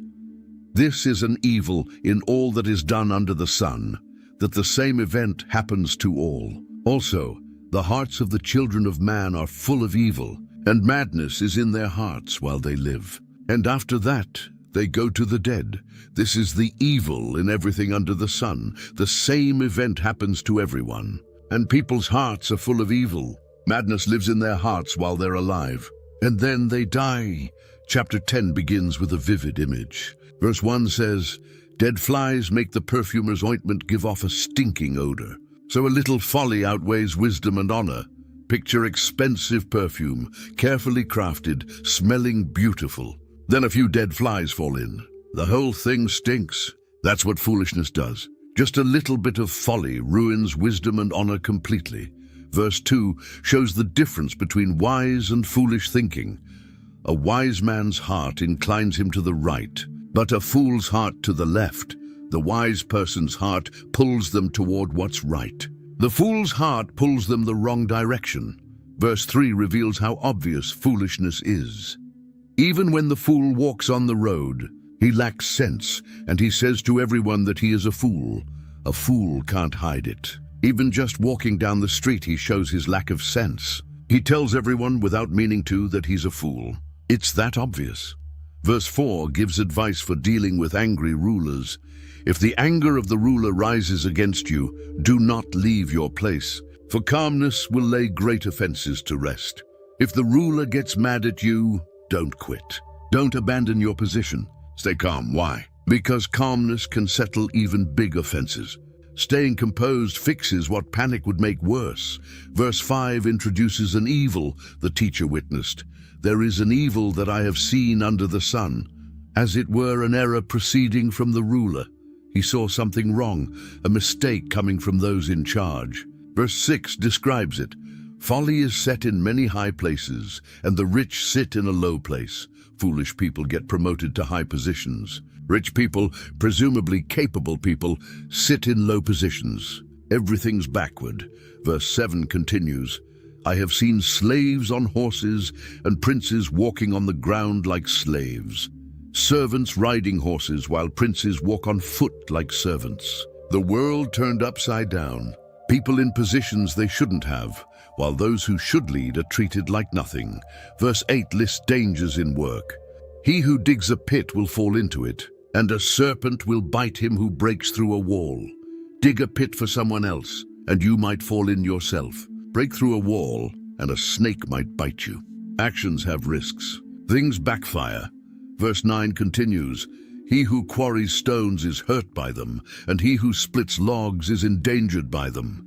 S1: This is an evil in all that is done under the sun, that the same event happens to all. Also, the hearts of the children of man are full of evil, and madness is in their hearts while they live. And after that, they go to the dead. This is the evil in everything under the sun. The same event happens to everyone. And people's hearts are full of evil. Madness lives in their hearts while they're alive. And then they die. Chapter 10 begins with a vivid image. Verse 1 says, dead flies make the perfumer's ointment give off a stinking odor. So a little folly outweighs wisdom and honor. Picture expensive perfume, carefully crafted, smelling beautiful. Then a few dead flies fall in. The whole thing stinks. That's what foolishness does. Just a little bit of folly ruins wisdom and honor completely. Verse 2 shows the difference between wise and foolish thinking. A wise man's heart inclines him to the right, but a fool's heart to the left. The wise person's heart pulls them toward what's right. The fool's heart pulls them the wrong direction. Verse 3 reveals how obvious foolishness is. Even when the fool walks on the road, he lacks sense, and he says to everyone that he is a fool. A fool can't hide it. Even just walking down the street, he shows his lack of sense. He tells everyone without meaning to that he's a fool. It's that obvious. Verse 4 gives advice for dealing with angry rulers. If the anger of the ruler rises against you, do not leave your place, for calmness will lay great offenses to rest. If the ruler gets mad at you, don't quit. Don't abandon your position. Stay calm. Why? Because calmness can settle even big offenses. Staying composed fixes what panic would make worse. Verse 5 introduces an evil the teacher witnessed. There is an evil that I have seen under the sun, as it were an error proceeding from the ruler. He saw something wrong, a mistake coming from those in charge. Verse 6 describes it. Folly is set in many high places, and the rich sit in a low place. Foolish people get promoted to high positions. Rich people, presumably capable people, sit in low positions. Everything's backward. Verse 7 continues, I have seen slaves on horses and princes walking on the ground like slaves. Servants riding horses while princes walk on foot like servants. The world turned upside down. People in positions they shouldn't have, while those who should lead are treated like nothing. Verse 8 lists dangers in work. He who digs a pit will fall into it, and a serpent will bite him who breaks through a wall. Dig a pit for someone else, and you might fall in yourself. Break through a wall, and a snake might bite you. Actions have risks. Things backfire. Verse 9 continues, he who quarries stones is hurt by them, and he who splits logs is endangered by them.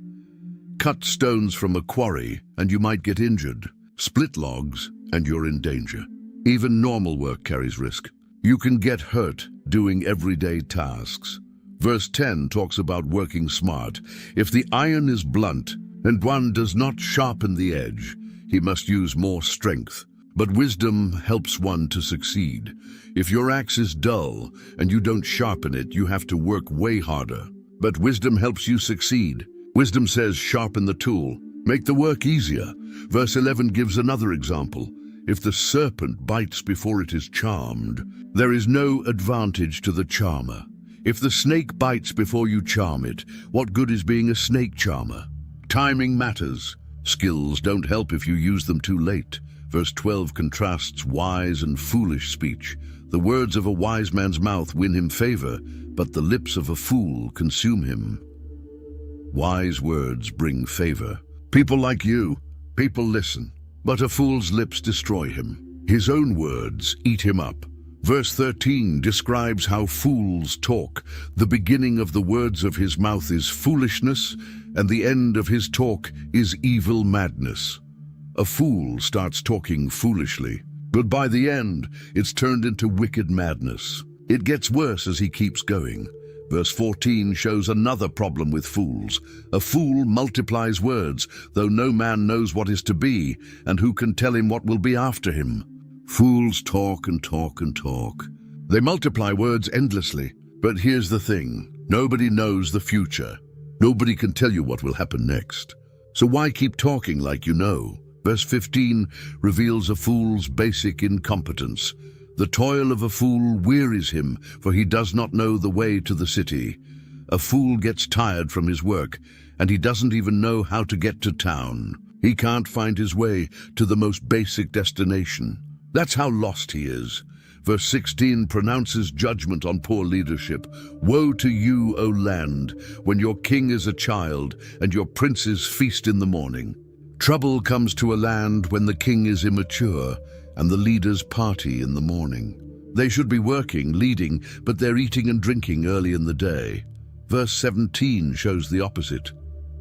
S1: Cut stones from a quarry, and you might get injured. Split logs, and you're in danger. Even normal work carries risk. You can get hurt doing everyday tasks. Verse 10 talks about working smart. If the iron is blunt, and one does not sharpen the edge, he must use more strength. But wisdom helps one to succeed. If your axe is dull, and you don't sharpen it, you have to work way harder. But wisdom helps you succeed. Wisdom says, sharpen the tool. Make the work easier. Verse 11 gives another example. If the serpent bites before it is charmed, there is no advantage to the charmer. If the snake bites before you charm it, what good is being a snake charmer? Timing matters. Skills don't help if you use them too late. Verse 12 contrasts wise and foolish speech. The words of a wise man's mouth win him favor, but the lips of a fool consume him. Wise words bring favor. People like you, people listen, but a fool's lips destroy him. His own words eat him up. Verse 13 describes how fools talk. The beginning of the words of his mouth is foolishness, and the end of his talk is evil madness. A fool starts talking foolishly, but by the end, it's turned into wicked madness. It gets worse as he keeps going. Verse 14 shows another problem with fools. A fool multiplies words, though no man knows what is to be, and who can tell him what will be after him. Fools talk and talk and talk. They multiply words endlessly. But here's the thing. Nobody knows the future. Nobody can tell you what will happen next. So why keep talking like you know? Verse 15 reveals a fool's basic incompetence. The toil of a fool wearies him, for he does not know the way to the city. A fool gets tired from his work, and he doesn't even know how to get to town. He can't find his way to the most basic destination. That's how lost he is. Verse 16 pronounces judgment on poor leadership. Woe to you, O land, when your king is a child and your princes feast in the morning. Trouble comes to a land when the king is immature and the leaders party in the morning. They should be working, leading, but they're eating and drinking early in the day. Verse 17 shows the opposite.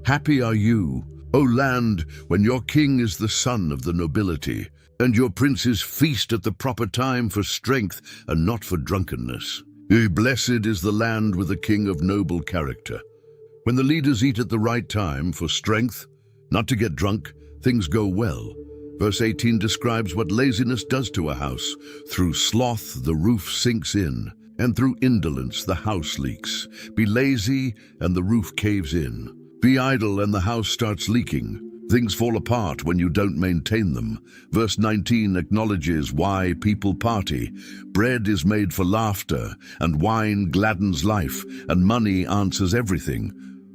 S1: Happy are you, O land, when your king is the son of the nobility, and your princes feast at the proper time for strength and not for drunkenness. Blessed is the land with a king of noble character. When the leaders eat at the right time for strength, not to get drunk, things go well. Verse 18 describes what laziness does to a house. Through sloth, the roof sinks in, and through indolence, the house leaks. Be lazy, and the roof caves in. Be idle, and the house starts leaking. Things fall apart when you don't maintain them. Verse 19 acknowledges why people party. Bread is made for laughter, and wine gladdens life, and money answers everything.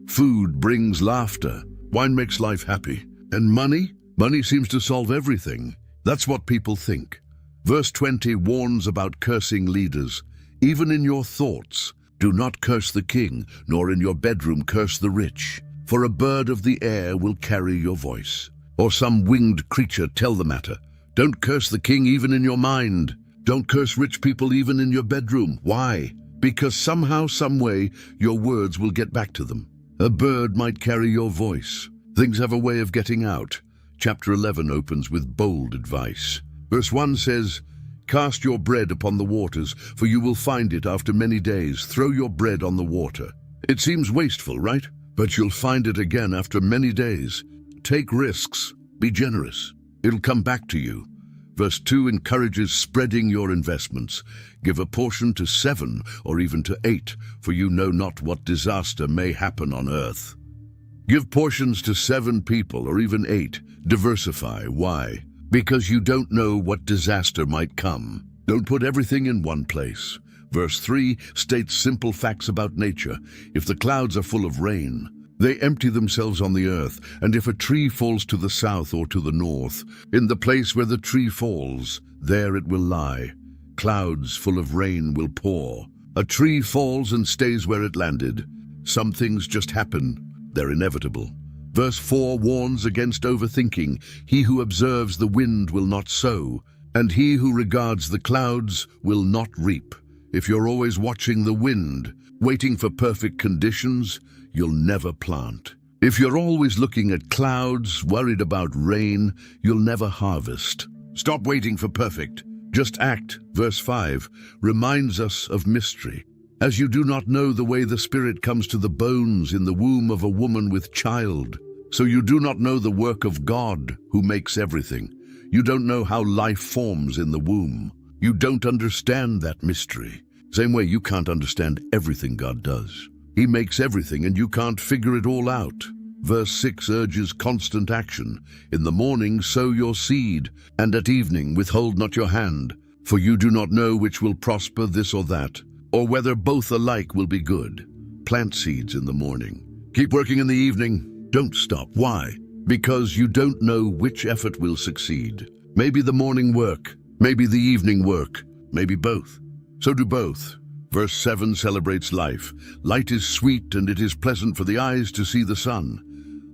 S1: Food brings laughter. Wine makes life happy. And money? Money seems to solve everything. That's what people think. Verse 20 warns about cursing leaders. Even in your thoughts, do not curse the king, nor in your bedroom curse the rich. For a bird of the air will carry your voice, or some winged creature tell the matter. Don't curse the king even in your mind. Don't curse rich people even in your bedroom. Why? Because somehow, some way, your words will get back to them. A bird might carry your voice. Things have a way of getting out. Chapter 11 opens with bold advice. Verse 1 says, "Cast your bread upon the waters, for you will find it after many days. Throw your bread on the water." It seems wasteful, right? But you'll find it again after many days. Take risks. Be generous. It'll come back to you. Verse 2 encourages spreading your investments. Give a portion to 7 or even to 8, for you know not what disaster may happen on earth. Give portions to 7 people or even 8. Diversify. Why? Because you don't know what disaster might come. Don't put everything in one place. Verse 3 states simple facts about nature. If the clouds are full of rain, they empty themselves on the earth. And if a tree falls to the south or to the north, in the place where the tree falls, there it will lie. Clouds full of rain will pour. A tree falls and stays where it landed. Some things just happen. They're inevitable. Verse 4 warns against overthinking. He who observes the wind will not sow, and he who regards the clouds will not reap. If you're always watching the wind, waiting for perfect conditions, you'll never plant. If you're always looking at clouds, worried about rain, you'll never harvest. Stop waiting for perfect. Just act. Verse 5 reminds us of mystery. As you do not know the way the Spirit comes to the bones in the womb of a woman with child, so you do not know the work of God who makes everything. You don't know how life forms in the womb. You don't understand that mystery. Same way you can't understand everything God does. He makes everything and you can't figure it all out. Verse 6 urges constant action. In the morning sow your seed, and at evening withhold not your hand, for you do not know which will prosper, this or that, or whether both alike will be good. Plant seeds in the morning. Keep working in the evening. Don't stop. Why? Because you don't know which effort will succeed. Maybe the morning work, maybe the evening work, maybe both. So do both. Verse 7 celebrates life. Light is sweet, and it is pleasant for the eyes to see the sun.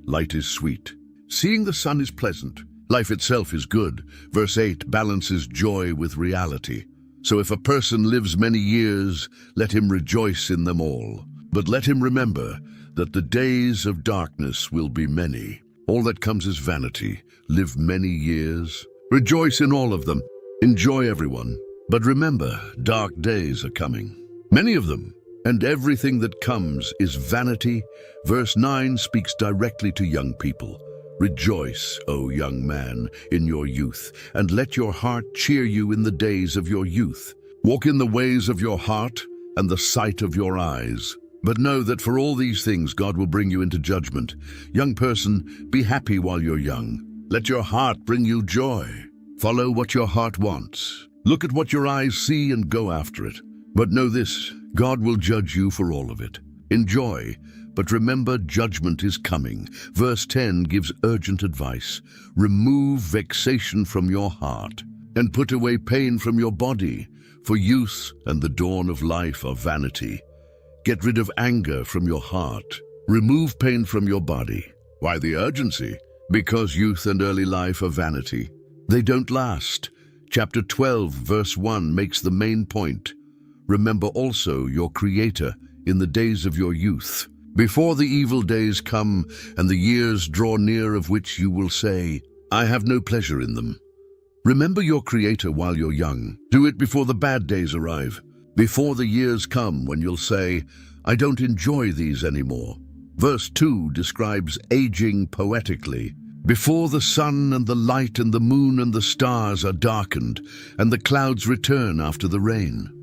S1: Light is sweet. Seeing the sun is pleasant. Life itself is good. Verse 8 balances joy with reality. So if a person lives many years, let him rejoice in them all. But let him remember that the days of darkness will be many. All that comes is vanity. Live many years. Rejoice in all of them. Enjoy everyone. But remember, dark days are coming. Many of them. And everything that comes is vanity. Verse 9 speaks directly to young people. Rejoice, O young man, in your youth, and let your heart cheer you in the days of your youth. Walk in the ways of your heart and the sight of your eyes. But know that for all these things God will bring you into judgment. Young person, be happy while you're young. Let your heart bring you joy. Follow what your heart wants. Look at what your eyes see and go after it. But know this, God will judge you for all of it. Enjoy, but remember judgment is coming. Verse 10 gives urgent advice. Remove vexation from your heart and put away pain from your body, for youth and the dawn of life are vanity. Get rid of anger from your heart. Remove pain from your body. Why the urgency? Because youth and early life are vanity. They don't last. Chapter 12, verse 1 makes the main point. Remember also your Creator in the days of your youth, before the evil days come and the years draw near of which you will say, I have no pleasure in them. Remember your Creator while you're young. Do it before the bad days arrive, before the years come when you'll say, I don't enjoy these anymore. Verse 2 describes aging poetically. Before the sun and the light and the moon and the stars are darkened, and the clouds return after the rain.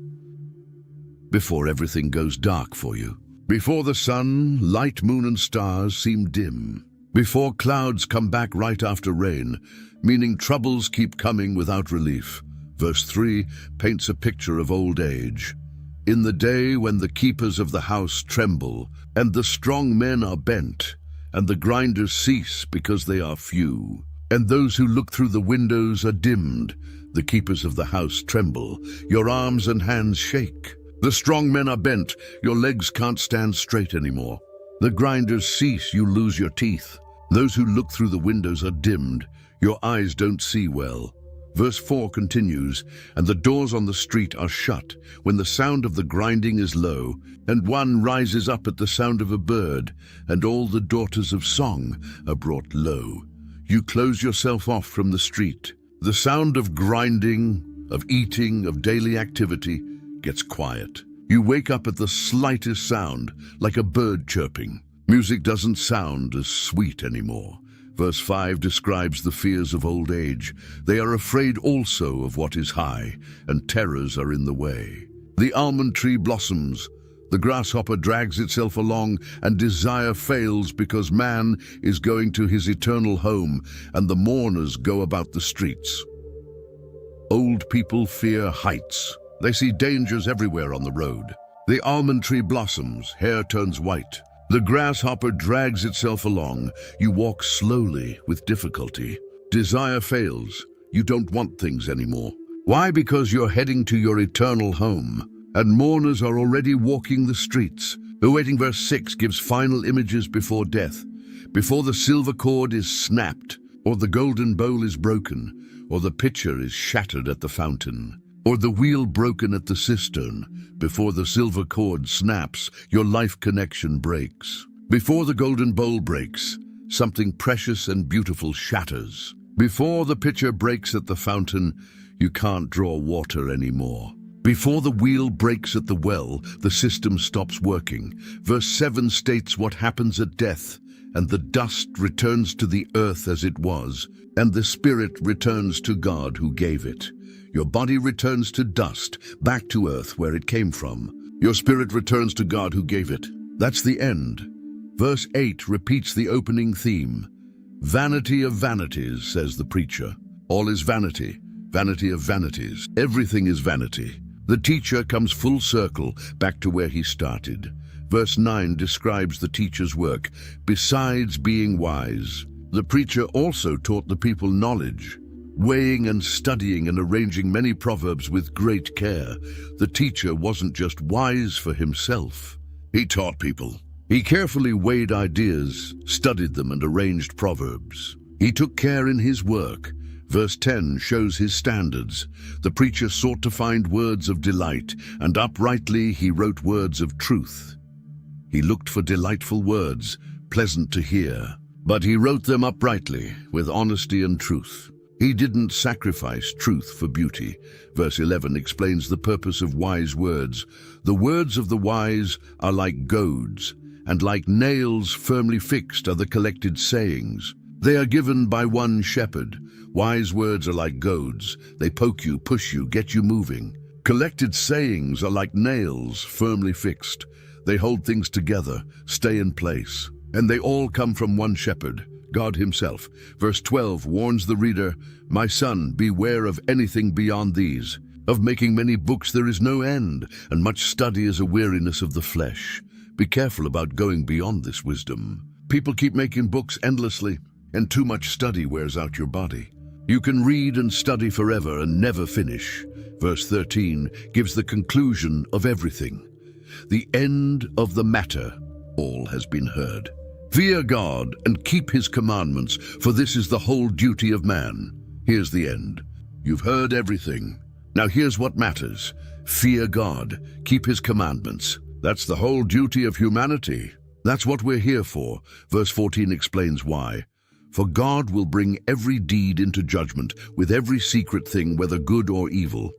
S1: Before everything goes dark for you. Before the sun, light, moon, and stars seem dim. Before clouds come back right after rain, meaning troubles keep coming without relief. Verse 3 paints a picture of old age. In the day when the keepers of the house tremble, and the strong men are bent, and the grinders cease because they are few, and those who look through the windows are dimmed, the keepers of the house tremble, your arms and hands shake. The strong men are bent, your legs can't stand straight anymore. The grinders cease, you lose your teeth. Those who look through the windows are dimmed, your eyes don't see well. Verse 4 continues, and the doors on the street are shut when the sound of the grinding is low, and one rises up at the sound of a bird, and all the daughters of song are brought low. You close yourself off from the street. The sound of grinding, of eating, of daily activity gets quiet. You wake up at the slightest sound, like a bird chirping. Music doesn't sound as sweet anymore. Verse 5 describes the fears of old age. They are afraid also of what is high, and terrors are in the way. The almond tree blossoms. The grasshopper drags itself along, and desire fails because man is going to his eternal home, and the mourners go about the streets. Old people fear heights. They see dangers everywhere on the road. The almond tree blossoms, hair turns white. The grasshopper drags itself along. You walk slowly with difficulty. Desire fails. You don't want things anymore. Why? Because you're heading to your eternal home. And mourners are already walking the streets. Awaiting verse 6 gives final images before death. Before the silver cord is snapped, or the golden bowl is broken, or the pitcher is shattered at the fountain, or the wheel broken at the cistern. Before the silver cord snaps, your life connection breaks. Before the golden bowl breaks, something precious and beautiful shatters. Before the pitcher breaks at the fountain, you can't draw water anymore. Before the wheel breaks at the well, the system stops working. Verse 7 states what happens at death, and the dust returns to the earth as it was, and the spirit returns to God who gave it. Your body returns to dust, back to earth where it came from. Your spirit returns to God who gave it. That's the end. Verse 8 repeats the opening theme. Vanity of vanities, says the preacher. All is vanity, vanity of vanities. Everything is vanity. The teacher comes full circle back to where he started. Verse 9 describes the teacher's work. Besides being wise, the preacher also taught the people knowledge. Weighing and studying and arranging many proverbs with great care, the teacher wasn't just wise for himself. He taught people. He carefully weighed ideas, studied them, and arranged proverbs. He took care in his work. Verse 10 shows his standards. The preacher sought to find words of delight, and uprightly he wrote words of truth. He looked for delightful words, pleasant to hear, but he wrote them uprightly, with honesty and truth. He didn't sacrifice truth for beauty. Verse 11 explains the purpose of wise words. The words of the wise are like goads, and like nails firmly fixed are the collected sayings. They are given by one shepherd. Wise words are like goads. They poke you, push you, get you moving. Collected sayings are like nails firmly fixed. They hold things together, stay in place. And they all come from one shepherd, God himself. Verse 12 warns the reader, "My son, beware of anything beyond these. Of making many books there is no end, and much study is a weariness of the flesh." Be careful about going beyond this wisdom. People keep making books endlessly, and too much study wears out your body. You can read and study forever and never finish. Verse 13 gives the conclusion of everything. The end of the matter, all has been heard. Fear God and keep his commandments, for this is the whole duty of man. Here's the end. You've heard everything. Now here's what matters. Fear God, keep his commandments. That's the whole duty of humanity. That's what we're here for. Verse 14 explains why. For God will bring every deed into judgment, with every secret thing, whether good or evil.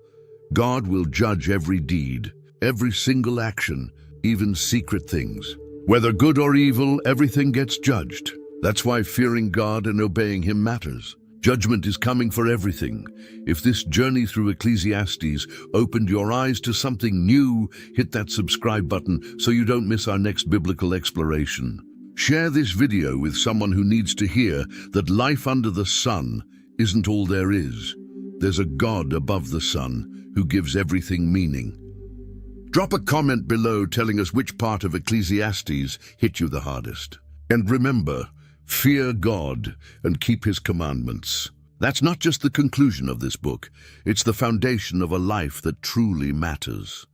S1: God will judge every deed, every single action, even secret things. Whether good or evil, everything gets judged. That's why fearing God and obeying him matters. Judgment is coming for everything. If this journey through Ecclesiastes opened your eyes to something new, hit that subscribe button so you don't miss our next biblical exploration. Share this video with someone who needs to hear that life under the sun isn't all there is. There's a God above the sun who gives everything meaning. Drop a comment below telling us which part of Ecclesiastes hit you the hardest. And remember, fear God and keep his commandments. That's not just the conclusion of this book, it's the foundation of a life that truly matters.